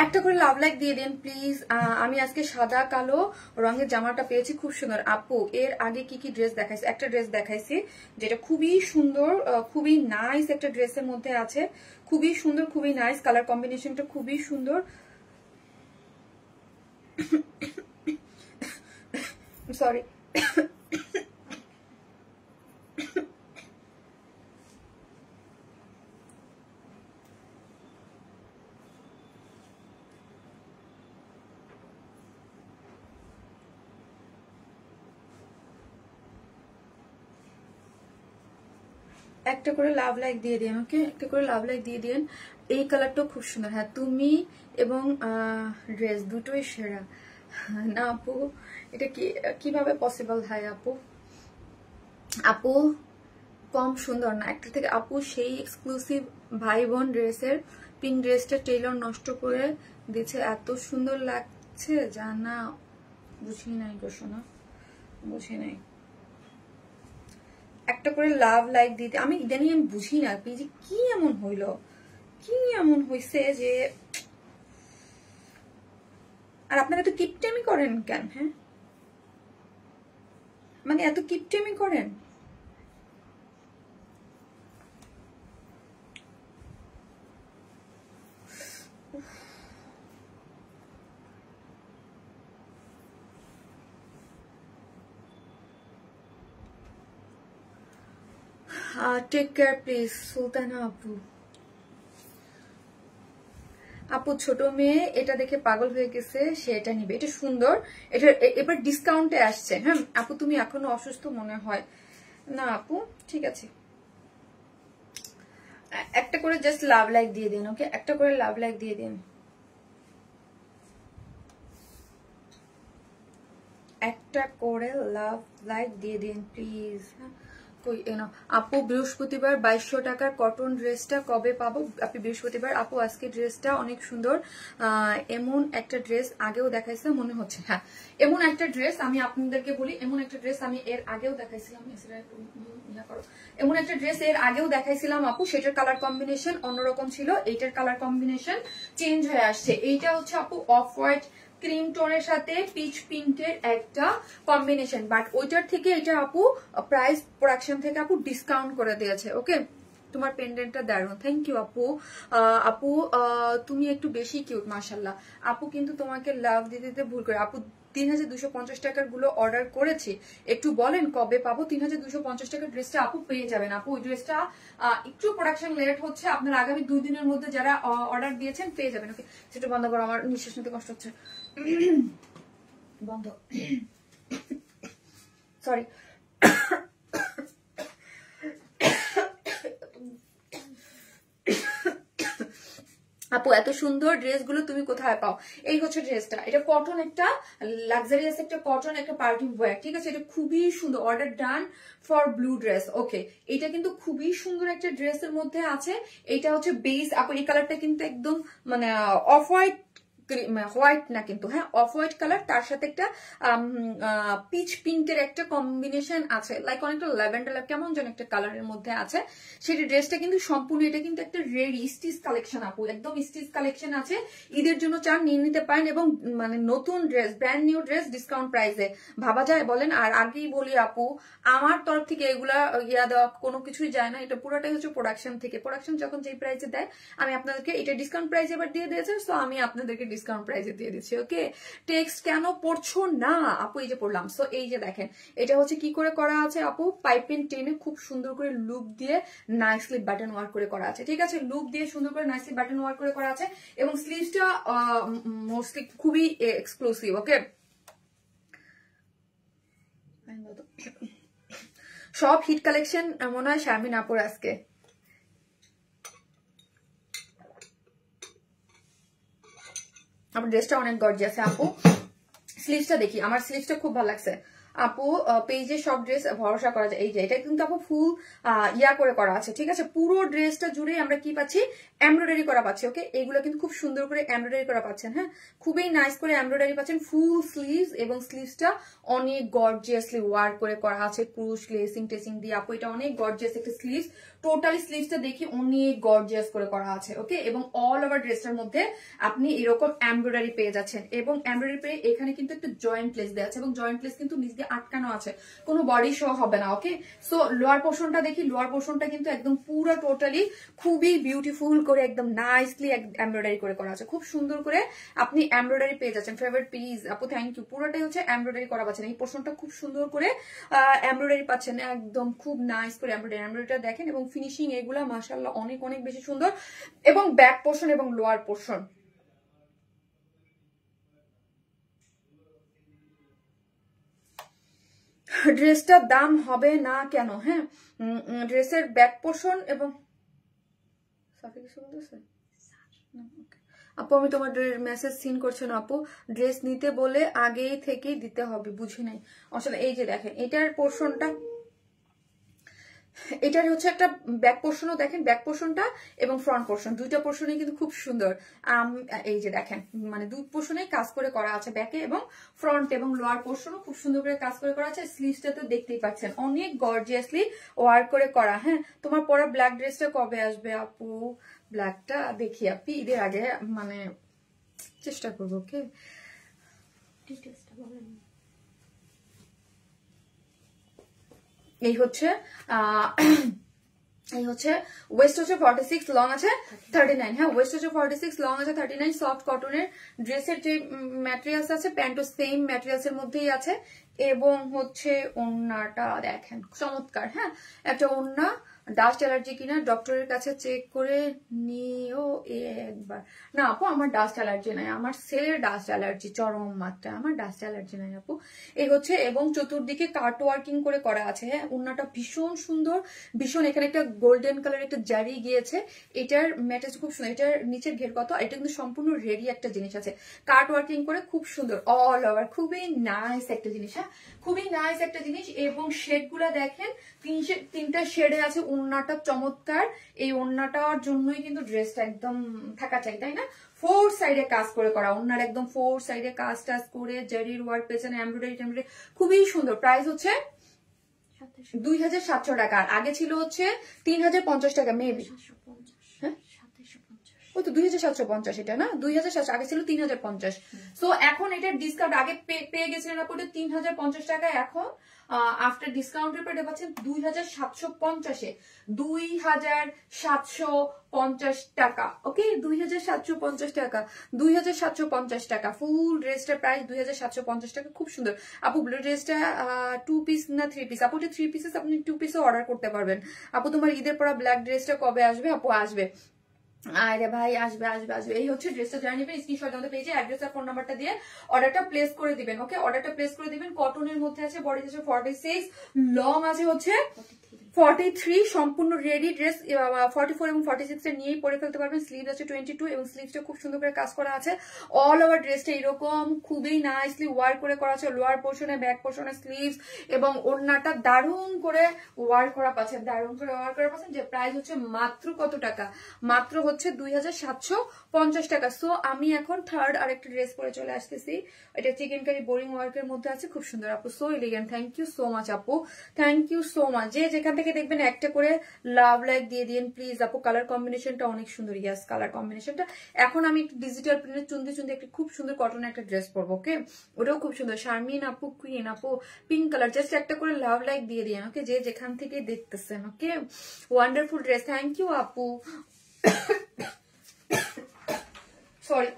একটা করে লাভ লাইক দিয়ে দেন প্লিজ। আমি আজকে সাদা কালো রঙের জামাটা পেয়েছি, খুব সুন্দর আপু। এর আগে কি কি ড্রেস দেখাইছি? একটা ড্রেস দেখাইছি যেটা খুবই সুন্দর, খুবই নাইস একটা ড্রেসের মধ্যে আছে, খুবই সুন্দর, খুবই নাইস, কালার কম্বিনেশনটা খুবই সুন্দর। সরি, একটা করে লাভ লাইক দিয়ে দিন, ওকে, একটা করে লাভ লাইক দিয়ে দিন। এই কালারটাও খুব সুন্দর, হ্যাঁ, তুমি এবং ড্রেস দুটোই সেরা। না আপু, এটা কিভাবে পসিবল হয় আপু? আপু কম সুন্দর না একটা থেকে আপু, সেই এক্সক্লুসিভ ভাই বোন ড্রেসের পিঙ্ক ড্রেসটা টেইলর নষ্ট করে দিয়েছে, এত সুন্দর লাগছে জানা, বুঝি নাই গো শোনা, বুঝি নাই। একটা করে লাভ লাইক দিতে, আমি ইদানিং আমি বুঝি না যে কি এমন হইল, কি এমন হইছে যে, আর আপনারা এত কিপটেমি করেন কেন? হ্যাঁ, মানে এত কিপটেমি করেন। টেক কেয়ার প্লিজ সুলতানা আপু। আপু ছোট মেয়ে এটা দেখে পাগল হয়ে গেছে, সে এটা নিবে, এটা সুন্দর, এটা এবার ডিসকাউন্টে আসছে। হ্যাঁ আপু, তুমি এখনো অসুস্থ মনে হয় না আপু, ঠিক আছে, একটা করে জাস্ট লাভ লাইক দিয়ে দিন, ওকে, একটা করে লাভ লাইক দিয়ে দিন, একটা করে লাভ লাইক দিয়ে দিন প্লিজ। কই এনো আপু বৃহস্পতিবার 2200 টাকার কটন ড্রেসটা কবে পাবো? আপনি বৃহস্পতিবার আপু আজকে ড্রেসটা অনেক সুন্দর, এমন একটা ড্রেস আগেও দেখাইছিলাম মনে হচ্ছে, হ্যাঁ এমন একটা ড্রেস আমি আপনাদেরকে বলি, এমন একটা ড্রেস আমি এর আগেও দেখাইছিলাম, এমন একটা ড্রেস এর আগেও দেখাইছিলাম আপু, সেটার কালার কম্বিনেশন অন্যরকম ছিল, এইটার কালার কম্বিনেশন চেঞ্জ হয়ে আসছে। এইটা হচ্ছে আপু অফ হোয়াইট ক্রিম টোনের সাথে পিচ পিঙ্কের একটা কম্বিনেশন, বাট ওইটার থেকে এটা আপু প্রাইস প্রোডাকশন থেকে আপু ডিসকাউন্ট করে দিয়েছে। ওকে, তোমার পেন্ডেন্টটা দারুণ, থ্যাংক ইউ আপু। আপু তুমি একটু বেশি কিউট মাশাল্লাহ আপু, কিন্তু তোমাকে লাভ দিতে দিতে ভুল করে আপু 3250 টাকার গুলো অর্ডার করেছি, একটু বলেন কবে পাবো? 3250 টাকার ড্রেসটা আপু পেয়ে যাবেন আপু, ওই ড্রেসটা একটু প্রোডাকশন লেট হচ্ছে, আপনার আগামী 2 দিনের মধ্যে যারা অর্ডার দিয়েছেন পেয়ে যাবেন। ওকে, সেটা বন্ধ করো, আমার নিঃশ্বাস নিতে কষ্ট হচ্ছে, বন্ধ, সরি। আপু এত সুন্দর ড্রেসগুলো তুমি কোথায় পাও? এই হচ্ছে ড্রেসটা, এটা কটন, একটা লাক্সারিয়াস একটা কটন, একটা পার্টি ওয়্যার, ঠিক আছে, এটা খুবই সুন্দর, order done for blue dress. Okay, এটা কিন্তু খুবই সুন্দর একটা ড্রেসের মধ্যে আছে, এটা হচ্ছে বেস আপু, এই কালারটা কিন্তু একদম মানে অফ হোয়াইট, হোয়াইট না কিন্তু, হ্যাঁ অফ হোয়াইট কালার, তার সাথে একটা পিচ পিঙ্কের একটা কম্বিনেশন আছে, লাইক অনেকটা ল্যাভেন্ডার কেমন যেন একটা কালারের মধ্যে আছে, সেই ড্রেসটা কিন্তু সম্পূর্ণ, এটা কিন্তু একটা রেড স্টিচ কালেকশন আপু, একদম স্টিচ কালেকশন আছে, ঈদের জন্য চান নিয়ে নিতে পারেন, এবং মানে নতুন dress, brand new dress discount প্রাইসে ভাবা যায় বলেন? আর আগেই বলি আপু, আমার তরফ থেকে এগুলা ইয়া দেওয়া কোনো কিছুই যায় না, এটা পুরোটাই হচ্ছে প্রোডাকশন থেকে, প্রোডাকশন যখন যেই প্রাইসে দেয় আমি আপনাদেরকে এটা ডিসকাউন্ট প্রাইস এবার দিয়ে দিয়েছে, সো আমি আপনাদেরকে ডিসকাউন্ট প্রাইসে দিয়ে দিচ্ছি। ওকে, টেক্সট কেন পড়ছো না আপু? এই যে পড়লাম, সো এই যে দেখেন এটা হচ্ছে কি করে করা আছে আপু, পাইপিং টেনে খুব সুন্দর করে লুপ দিয়ে নাইসলি বাটন ওয়ার্ক করে করা আছে, ঠিক আছে, লুপ দিয়ে সুন্দর করে নাইসলি বাটন ওয়ার্ক করে করা আছে, এবং স্লিভসটা মোস্টলি খুবই এক্সক্লুসিভ। ওকে, সব হিট কালেকশন মনে হয় শারমিন আপুর আজকে। আমার ড্রেসটা অনেক গর্জিয়াস আপু, স্লিভসটা দেখি, আমার স্লিভসটা খুব ভালো লাগছে আপু, পেজে সব ড্রেস ভরসা করা যায়। এই যে এটা কিন্তু আপু ফুল ইয়া করে করা আছে, ঠিক আছে, পুরো ড্রেসটা জুড়ে আমরা কি পাচ্ছি, এমব্রয়ডারি করা পাচ্ছি। ওকে, এগুলো কিন্তু খুব সুন্দর করে এমব্রয়ডারি করা পাচ্ছেন, হ্যাঁ খুবই নাইস করে এমব্রয়ডারি পাচ্ছেন, ফুল স্লিভস, এবং স্লিভসটা অনেক গর্জিয়াসলি ওয়ার্ক করে করা আছে, পুরুষ লেসিং টেসিং দিয়ে আপু, এটা অনেক গর্জিয়াস একটা স্লিভস, টোটালি স্লিভসটা দেখি অনেক গর্জিয়াস করে করা আছে। ওকে, এবং অল ওভার ড্রেসটার মধ্যে আপনি এরকম এমব্রয়ডারি পেয়ে যাচ্ছেন, এবং এমব্রয়ডারি পেয়ে এখানে কিন্তু একটা জয়েন্ট প্লেস দেওয়া আছে, এবং জয়েন্ট প্লেস কিন্তু নিচ দিয়ে আটকানো আছে, কোনো বডি শো হবে না। ওকে, সো লোয়ার পোর্শনটা দেখি, লোয়ার পোর্শনটা কিন্তু একদম পুরো টোটালি খুবই বিউটিফুল করে একদম নাইসলি এমব্রয়ডারি করে করা আছে, খুব সুন্দর করে আপনি এমব্রয়ডারি পেয়ে যাচ্ছেন। ফেভারিট পিস আপু, থ্যাংক ইউ, পুরোটাই হচ্ছে এমব্রয়ডারি করা পাচ্ছেন, এই পোর্শনটা খুব সুন্দর করে এমব্রয়ডারি পাচ্ছেন, একদম খুব নাইস করে এমব্রয়ডারিটা দেখেন, এবং ফিনিশিং এগুলা মাশাআল্লাহ অনেক অনেক বেশি সুন্দর, এবং ব্যাক পোর্শন এবং লোয়ার পোর্শন ড্রেসটার দাম হবে না কেন? হ্যাঁ, ড্রেসের ব্যাক পোর্শন এবং আপু, আমি তোমার মেসেজ সিন করছি না আপু, ড্রেস নিতে বলে আগেই থেকেই দিতে হবে, বুঝি নাই আসলে। এই যে দেখেন এটার পোর্শনটা, এটার হচ্ছে একটা ব্যাক পোর্শনও দেখেন, ব্যাক পোর্শনটা এবং ফ্রন্ট পোর্শন দুইটা পোর্শনই কিন্তু খুব সুন্দর, এই যে দেখেন মানে দুই পোর্শনেই কাজ করে করা আছে, ব্যাকে এবং ফ্রন্ট এবং লোয়ার পোর্শনও খুব সুন্দর করে কাজ করে করা আছে, স্লিভসটা তো দেখতেই পাচ্ছেন অনেক গর্জিয়াসলি ওয়ার্ক করে করা। হ্যাঁ, তোমার পরা ব্ল্যাক ড্রেসটা কবে আসবে আপু? ব্ল্যাকটা দেখি আপনি ঈদের আগে মানে চেষ্টা করবো। ওকে, এই হচ্ছে এই হচ্ছে ওয়েস্ট হচ্ছে 46, লং আছে 39, হ্যাঁ ওয়েস্ট হচ্ছে 46, লং আছে 39, সফট কটনের ড্রেসের যে ম্যাটেরিয়ালস আছে প্যান্টও সেম ম্যাটেরিয়ালস এর মধ্যেই আছে, এবং হচ্ছে ওড়নাটা দেখেন চমৎকার, হ্যাঁ একটা ওড়না ডাস্ট অ্যালার্জি কিনা ডক্টরের কাছে চেক করে নিও একবার। না আপু, আমার ডাস্ট অ্যালার্জি নাই, আমার সেলের ডাস্ট অ্যালার্জি চরম মাত্রায়, আমার ডাস্ট অ্যালার্জি নাই আপু। এই হচ্ছে, এবং চতুর্দিকে কাট ওয়ার্কিং করে করা আছে। হ্যাঁ, ওড়নাটা ভীষণ সুন্দর, ভীষণ। এখানে একটা গোল্ডেন কালার একটা জারি গিয়েছে, এটার ম্যাটেজ খুব সুন্দর। এটার নিচের ঘের কত, এটা কিন্তু সম্পূর্ণ রেডি একটা জিনিস আছে, কাট ওয়ার্কিং করে খুব সুন্দর অল ওভার, খুবই নাইস একটা জিনিস। হ্যাঁ, খুবই নাইস একটা জিনিস। এবং শেড গুলা দেখেন, তিনটা শেডে আছে। ওড়নাটা চমৎকার, এই ওড়নাটার জন্যই কিন্তু ড্রেসটা একদম থাকা চাই, তাই না? 4 সাইডে কাজ করে করা, ওড়নার একদম 4 সাইডে কাজ টাজ করে, জারির ওয়ার্ক, পেছনে এমব্রয়ডারি, খুবই সুন্দর। প্রাইস হচ্ছে 2700 টাকা। আগে ছিল হচ্ছে 3050 টাকা মেবি। হ্যাঁ, ওই তো 2750, এটা না 2700, আগে ছিল 3050। সো এখন এটার ডিসকাউন্ট, আগে পেয়ে গেছিলেন আপনাদের 3050 টাকা, এখন আফটার ডিসকাউন্টের পর এটা পাচ্ছেন 2750-এ, 2750 টাকা। ওকে, 2750 টাকা, 2750 টাকা। ফুল ড্রেসটার প্রাইস 2750 টাকা। খুব সুন্দর আপু। ড্রেসটা 2 পিস না 3 পিস? আপু এটা 3 পিসেস, আপনি 2 পিসও অর্ডার করতে পারবেন। আপু তোমার ঈদের পরা ব্ল্যাক ড্রেসটা কবে আসবে? আপু আসবে, আরে ভাই আসবে আসবে আসবে। এই হচ্ছে ড্রেসটা, যারা নেবেন স্ক্রিনশট আমাদের পেজে অ্যাড্রেস আর ফোন নাম্বারটা দিয়ে অর্ডারটা প্লেস করে দিবেন। ওকে, অর্ডারটা প্লেস করে দিবেন। কটনের মধ্যে আছে, বডি আছে 46, লং আছে হচ্ছে 43, সম্পূর্ণ রেডি ড্রেস। 44 এবং 46 টা নিয়েই পরে ফেলতে পারবেন। স্লিভ আছে 22 এবং স্লিভসটা খুব সুন্দর করে কাজ করা আছে। অল ওভার ড্রেসটা এরকম খুবই নাইসলি ওয়ার্ক করে করা আছে, লোয়ার পোর্শনে, ব্যাক পোর্শনে, স্লিভস এবং ওড়নাটা দারুণ করে ওয়ার্ক করা পাচ্ছেন, দারুণ করে ওয়ার্ক করা পাচ্ছেন। যে প্রাইস হচ্ছে মাত্র কত টাকা? মাত্র হচ্ছে 2750 টাকা। সো আমি এখন থার্ড আরেকটা ড্রেস পরে চলে আসতেছি। এটা চিকেন কারি বোরিং ওয়ার্কের মধ্যে আছে, খুব সুন্দর আপু, so elegant. Thank you so much আপু, থ্যাংক ইউ সো মাচ। যে যেখান থেকে দেখবেন একটা করে লাভ লাইক দিয়ে দিন প্লিজ আপু। কালার কম্বিনেশনটা অনেক সুন্দর, ইয়াস কালার কম্বিনেশনটা। এখন আমি একটু ডিজিটাল প্রিন্টের চুন্দি চুন্দি একটা খুব সুন্দর কটনের একটা ড্রেস পরবো। ওকে, ওটাও খুব সুন্দর। শারমিন আপু, কুইন আপু, পিঙ্ক কালার, জাস্ট একটা করে লাভ লাইক দিয়ে দিন। ওকে, যে যেখান থেকে দেখতেছেন। ওকে, ওয়ান্ডারফুল ড্রেস, থ্যাংক ইউ আপু। সরি।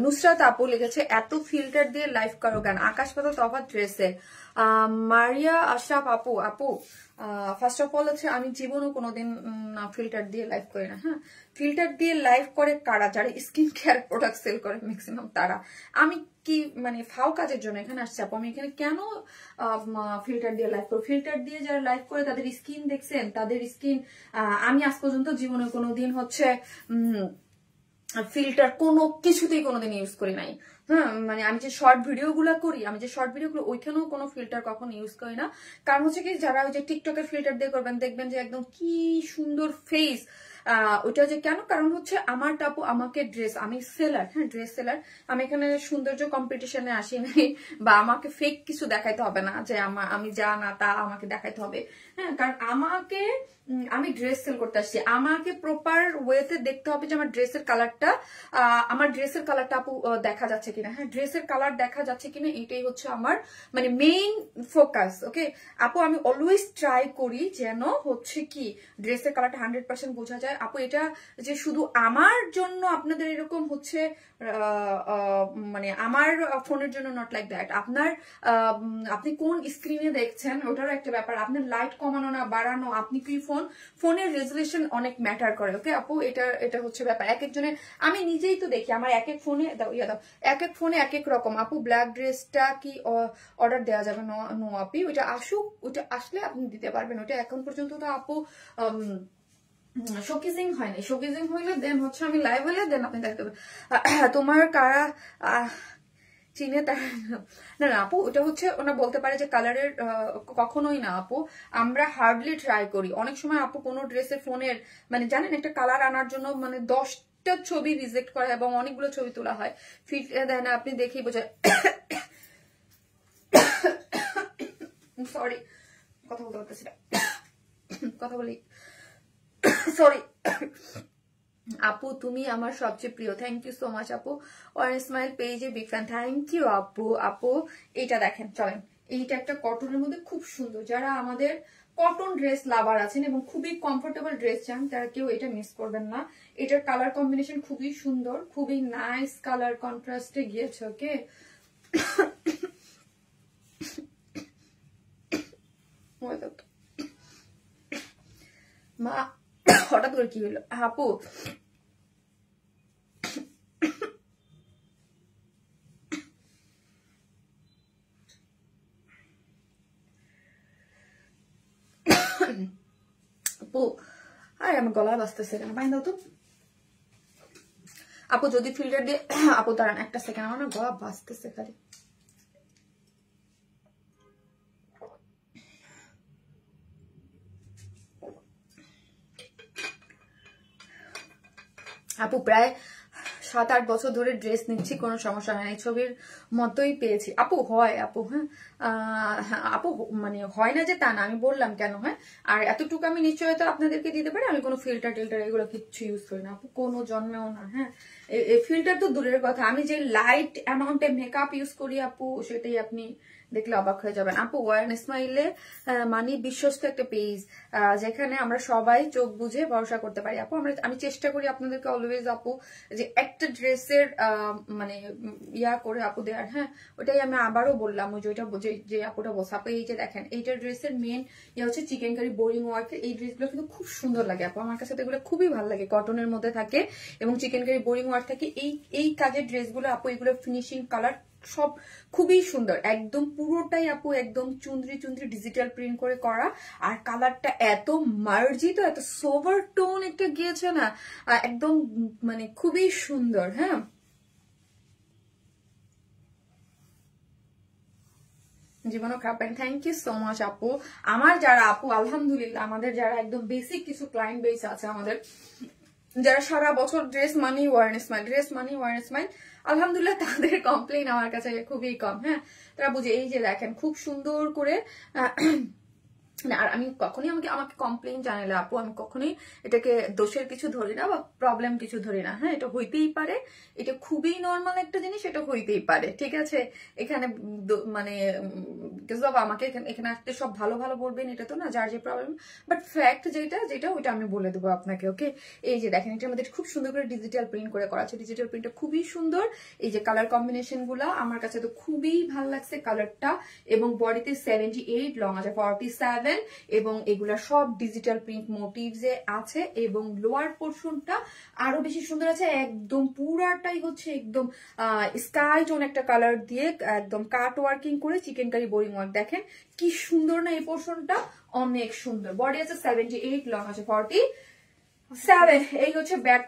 নুসরাত আপু লিখেছে, এত ফিল্টার দিয়ে লাইভ করো কেন? আকাশ পাতাল তফাৎ ড্রেসে। মারিয়া আশরাফ আপু, ফার্স্ট অফ অল হচ্ছে আমি জীবনও কোনোদিন ফিল্টার দিয়ে লাইভ করি না। হ্যাঁ, ফিল্টার দিয়ে লাইভ করে কারা? যারা স্কিন কেয়ার প্রোডাক্ট সেল করে ম্যাক্সিমাম তারা। আমি কি মানে ফাও কাজের জন্য এখানে আসছি আপু? আমি এখানে কেন ফিল্টার দিয়ে লাইভ করবো? ফিল্টার দিয়ে যারা লাইভ করে তাদের স্কিন দেখছেন? তাদের স্কিন আমি আজ পর্যন্ত জীবনে কোনোদিন হচ্ছে ফিল্টার কোনো কিছুতেই কোনোদিন ইউজ করি নাই। হ্যাঁ, মানে আমি যে শর্ট ভিডিও গুলো করি, ওইখানেও কোনো ফিল্টার কখনো ইউজ করি না। কারণ হচ্ছে কি, যারা ওই যে টিকটকের ফিল্টার দিয়ে করবেন দেখবেন যে একদম কি সুন্দর ফেস, ওইটা যে কেন? কারণ হচ্ছে আমার টাপু আমাকে ড্রেস, আমি সেলার, হ্যাঁ ড্রেস সেলার। আমি এখানে সৌন্দর্য কম্পিটিশনে আসি নাই, বা আমাকে ফেক কিছু দেখাইতে হবে না যে আমি যা না তা আমাকে দেখাইতে হবে। হ্যাঁ, কারণ আমাকে আমি ড্রেস সেল করতে আসছি, আমাকে প্রপার ওয়েতে দেখতে হবে যে আমার ড্রেসের কালারটা আপু দেখা যাচ্ছে কিনা। হ্যাঁ, ড্রেসের কালার দেখা যাচ্ছে কিনা এটাই হচ্ছে আমার মানে মেইন ফোকাস। ওকে আপু, আমি অলওয়েজ ট্রাই করি যেন হচ্ছে কি ড্রেসের কালারটা 100% বোঝা যায়। আপু এটা যে শুধু আমার জন্য আপনাদের এরকম হচ্ছে মানে আমার ফোনের জন্য নট লাইক দ্যাট। আপনি কোন স্ক্রিনে দেখছেন ওটারও একটা ব্যাপার, আপনার লাইট কমানো না বাড়ানো, আপনি কি ফোনের রেজুলেশন অনেক ম্যাটার করে। ওকে আপু, এটা হচ্ছে ব্যাপার। এক একজনের, আমি নিজেই তো দেখি আমার এক এক ফোনে দাও এক এক ফোনে এক এক রকম। আপু ব্ল্যাক ড্রেসটা কি অর্ডার দেওয়া যাবে? নো আপি, ওইটা আসুক, ওইটা আসলে আপনি দিতে পারবেন। ওইটা এখন পর্যন্ত তো আপু শোকেজিং হয় না, শোকেজিং হইলে দেন হচ্ছে আমি লাইভ হলে দেন আপনি দেখতে পাবেন। তোমার কারা চিনে তার না না আপু, ওটা হচ্ছে ওনা বলতে পারে যে কালারের কখনোই না আপু, আমরা হার্ডলি ট্রাই করি। অনেক সময় আপু কোনো ড্রেসের ফোনের মানে জানেন একটা কালার আনার জন্য মানে 10টা ছবি রিজেক্ট করা এবং অনেকগুলো ছবি তোলা হয়, ফিট দেয় না, আপনি দেখেই বোঝা। সরি, কথা বলতে পারতেছি না, কথা বলি, সরি। আপু তুমি আমার সবচেয়ে প্রিয়, থ্যাংক ইউ সো মাচ আপু। ওয়ান স্মাইল পেজে বিগ ফ্যান, থ্যাংক ইউ আপু। আপু এইটা দেখেন, চলেন, এইটা একটা কটনের মধ্যে খুব সুন্দর, যারা আমাদের কটন ড্রেস লাভার আছেন এবং খুবই কমফোর্টেবল ড্রেস চান তারা কেউ এটা মিস করবেন না। এটার কালার কম্বিনেশন খুবই সুন্দর, খুবই নাইস কালার কন্ট্রাস্টে গিয়েছে। ওকে মা হঠাৎ করে কি হলো আপু? আপু আরে আমার গলা বাজতেছে কেন, বাইন দাও তো আপু, যদি ফিল্টার দিয়ে আপু দাঁড়ান একটা সেকেন্ড, আমার না গলা বাজতেছে খালি। আপু প্রায় 7-8 বছর ধরে ড্রেস নিচ্ছি, কোনো সমস্যা হয় না, ছবির মতোই পেয়েছি আপু। হয় আপু, হ্যাঁ আপু, মানে হয় না যে তা না, আমি বললাম কেন। হ্যাঁ, আর এতটুকু আমি নিশ্চয়তা আপনাদেরকে দিতে পারি, আমি কোনো ফিল্টার টিল্টার এগুলো কিচ্ছু ইউজ করি না আপু, কোনো জন্মেও না। হ্যাঁ, ফিল্টার তো দূরের কথা, আমি যে লাইট অ্যামাউন্টে মেকআপ ইউজ করি আপু সেটাই আপনি দেখলে অবাক হয়ে যাবেন আপু। ওয়ান স্মাইলে মানে বিশ্বস্ত একটা পেজ যেখানে আমরা সবাই চোখ বুঝে ভরসা করতে পারি আপু। আমি চেষ্টা করি আপনাদেরকে অলওয়েজ আপু যে একটা ড্রেসের মানে ইয়া করে আপু দেয়ার। হ্যাঁ, ওটাই আমি আবারও বললাম, ওই যে আপুটা বলছে আপু, এই যে দেখেন এইটা ড্রেসের মেন ইয়া হচ্ছে চিকেন কারি বোরিং ওয়ার্ক। এই ড্রেসগুলো কিন্তু খুব সুন্দর লাগে আপু, আমার কাছে তো এগুলো খুবই ভালো লাগে, কটনের মধ্যে থাকে এবং চিকেন কারি বোরিং ওয়ার্ক থাকে। এই কাজের ড্রেসগুলো আপু, এগুলো ফিনিশিং কালার সব খুবই সুন্দর, একদম পুরোটাই আপু একদম চুনরি ডিজিটাল প্রিন্ট করে করা, আর কালারটা এত মার্জিত, এত সোভার টোন একটা গিয়েছে না, একদম মানে খুবই সুন্দর। হ্যাঁ, জীবনও খারাপ। থ্যাংক ইউ সো মাচ আপু। আমার যারা আপু আলহামদুলিল্লাহ, আমাদের যারা একদম বেসিক কিছু ক্লায়েন্ট বেস আছে আমাদের, যারা সারা বছর ড্রেস মানি ওয়ার স্মাইল, ড্রেস মানি ওয়ার স্মাইল, আলহামদুলিল্লাহ তাদের কমপ্লেইন আমার কাছে খুবই কম। হ্যাঁ, তারা বুঝে, এই যে দেখেন খুব সুন্দর করে আর আমি কখনোই আমাকে কমপ্লেইন জানালে আপু আমি কখনোই এটাকে দোষের কিছু ধরি না বা প্রবলেম কিছু ধরি না। হ্যাঁ, এটা হইতেই পারে, এটা খুবই নর্মাল একটা জিনিস, এটা হইতেই পারে, ঠিক আছে। এখানে মানে আমাকে এখানে আসতে সব ভালো ভালো বলবেন এটা তো না, যার যে প্রবলেম, বাট ফ্যাক্ট যেটা ওইটা আমি বলে দেবো আপনাকে। ওকে, এই যে দেখেন এটার মধ্যে খুব সুন্দর করে ডিজিটাল প্রিন্ট করে করা আছে, ডিজিটাল প্রিন্টটা খুবই সুন্দর। এই যে কালার কম্বিনেশন গুলা আমার কাছে তো খুবই ভালো লাগছে কালারটা, এবং বডিতে 78, লং আছে 47, এবং এগুলা সব ডিজিটাল প্রিন্ট মোটিভসে আছে, এবং লোয়ার পোর্শনটা আরো বেশি সুন্দর আছে, একদম পুরাটাই হচ্ছে একদম স্কাই টোন একটা কালার দিয়ে একদম কাট ওয়ার্কিং করে চিকেন কারি বোরিং ওয়ার্ক। দেখেন কি সুন্দর না, এই পোর্শনটা অনেক সুন্দর। বডি আছে 78, লং আছে 47। এই হচ্ছে ব্যাক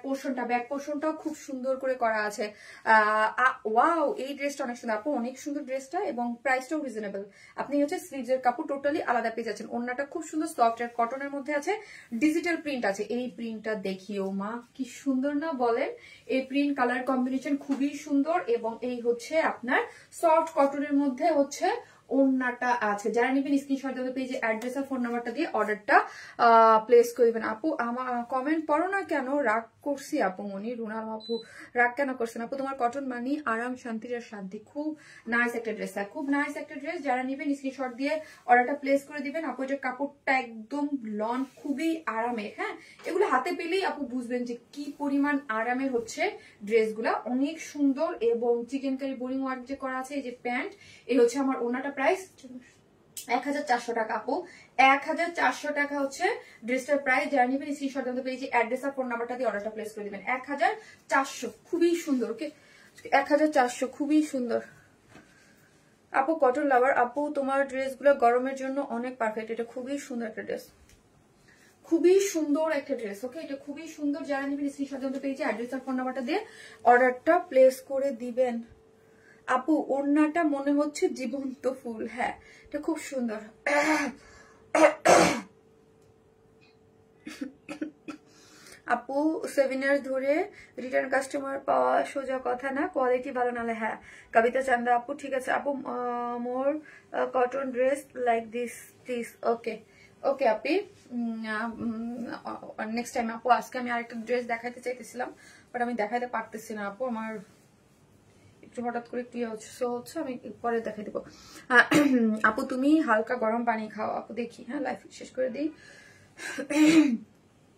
পোর্শনটাও খুব সুন্দর করে করা আছে। ওয়াও, এই ড্রেসটা অনেক সুন্দর আপু, অনেক সুন্দর ড্রেসটা, এবং প্রাইসটাও রিজনেবল। আপনি হচ্ছে স্লিভসের কাপড় টোটালি আলাদা পেয়ে যাচ্ছেন, ওড়নাটা খুব সুন্দর সফট আর কটনের মধ্যে আছে, ডিজিটাল প্রিন্ট আছে। এই প্রিন্টটা দেখিও মা কি সুন্দর না বলেন, এই প্রিন্ট কালার কম্বিনেশন খুবই সুন্দর, এবং এই হচ্ছে আপনার সফট কটনের মধ্যে হচ্ছে ওড়নাটা আছে। যারা নেবেন স্ক্রিনশট দেওয়া পেজে অ্যাড্রেস আর ফোন নাম্বারটা দিয়ে অর্ডারটা প্লেস করে দিবেন। আপু আমার কমেন্ট পড়ো না কেন? রাগ করছি আপু মনি, রুনাল আপু রাগ কেন করছেন? আপু তোমার কটন মানি আরাম, শান্তির আর শান্তি। খুব নাইস একটা ড্রেস, খুব নাইস একটা ড্রেস। যারা নেবেন স্ক্রিনশট দিয়ে অর্ডারটা প্লেস করে দিবেন। আপু এটা কাপড়টা একদম লন, খুবই আরামের। হ্যাঁ, এগুলো হাতে পেলেই আপু বুঝবেন যে কি পরিমাণ আরামের হচ্ছে ড্রেসগুলা, অনেক সুন্দর। এবং চিকেন কারি বোরিং ওয়ার্ক যে করা আছে, এই যে প্যান্ট, এই হচ্ছে আমার ওনাটা প্রাইস 1400 টাকা আপু, 1400 টাকা হচ্ছে ড্রেসটার প্রাইস। যারা নেবেন স্ক্রিনশট দিতে পেয়েছি অ্যাড্রেস আর ফোন নাম্বারটা দিয়ে অর্ডারটা প্লেস করে দিবেন। 1400, খুবই সুন্দর। ওকে, 1400, খুবই সুন্দর। আপু কটন লাভার, আপু তোমার ড্রেসগুলো গরমের জন্য অনেক পারফেক্ট। এটা খুবই সুন্দর একটা ড্রেস, খুবই সুন্দর একটা ড্রেস। ওকে, এটা খুবই সুন্দর। যারা নেবেন স্ক্রিনশট দিতে পেয়েছি অ্যাড্রেস আর ফোন নাম্বারটা দিয়ে অর্ডারটা প্লেস করে দিবেন। আপু ওড়নাটা মনে হচ্ছে জীবন্ত ফুল। হ্যাঁ, এটা খুব সুন্দর। আপু 7 ইয়ার্স ধরে রিটার্ন কাস্টমার পাওয়া সোজা কথা না, কোয়ালিটি ভালো নালে। হ্যাঁ, কবিতা চান্দা আপু, ঠিক আছে আপু। More cotton dress like this please. Okay okay আপি, নেক্সট টাইম আপু। আজকে আমি আরেকটা ড্রেস দেখাইতে চাইতেছিলাম, বাট আমি দেখাইতে পারতেছি না আপু, আমার একটু হঠাৎ করে ক্লিয়ার হচ্ছে। সো হচ্ছে আমি পরে দেখাই দেবো। আপু তুমি হালকা গরম পানি খাও। আপু দেখি, হ্যাঁ লাইফ শেষ করে দিই।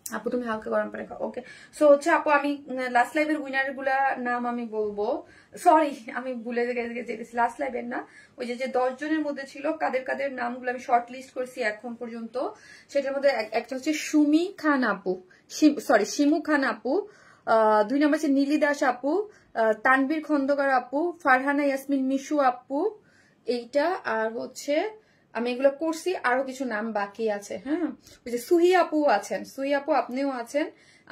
আপু তুমি হালকা গরম পানি খাও। ওকে, সো হচ্ছে আপু আমি লাস্ট লাইভের উইনার গুলা নাম আমি বলবো। সরি, আমি ভুলে যেতেছি। লাস্ট লাইভের না, ওই যে 10 জনের মধ্যে ছিল, কাদের কাদের নামগুলো আমি শর্ট লিস্ট করছি এখন পর্যন্ত। সেটার মধ্যে একটা হচ্ছে সুমি খান আপু, সরি শিমু খান আপু, 2 নম্বর হচ্ছে নীলি দাস আপু, তানবীর খন্দকার আপু, ফারহানা ইয়াসমিন মিশু আপু, এইটা। আর হচ্ছে আমি এগুলো করছি, আরো কিছু নাম বাকি আছে। হ্যাঁ, ওই যে সুহি আপু আছেন, সুহি আপু আপনিও আছেন।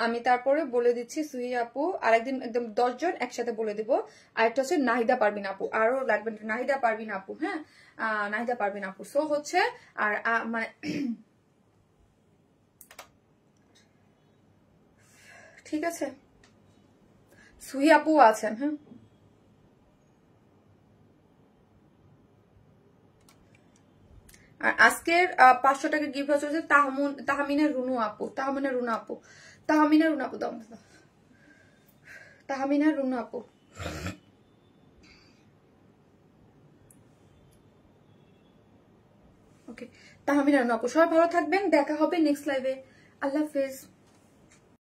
আমি তারপরে বলে দিচ্ছি সুহি আপু, আরেকদিন একদম 10 জন একসাথে বলে দিব। আরেকটা হচ্ছে নাহিদা পারবিন আপু, আরো লাগবে নাহিদা পারবিন আপু। হ্যাঁ, নাহিদা পারবিন আপু। সো হচ্ছে আর মানে ঠিক আছে, সুহি আপু আছেন। হ্যাঁ, আর আজকের 500 টাকা গিফট হচ্ছে তাহমিনা রুনু আপু, তাহমিনা রুনু আপু, তাহমিনা রুনু আপু দাও, তাহমিনা রুনু আপু। ওকে, তাহমিনা রুনু আপু, সবাই ভালো থাকবেন, দেখা হবে নেক্সট লাইভে। আল্লাহ হাফেজ।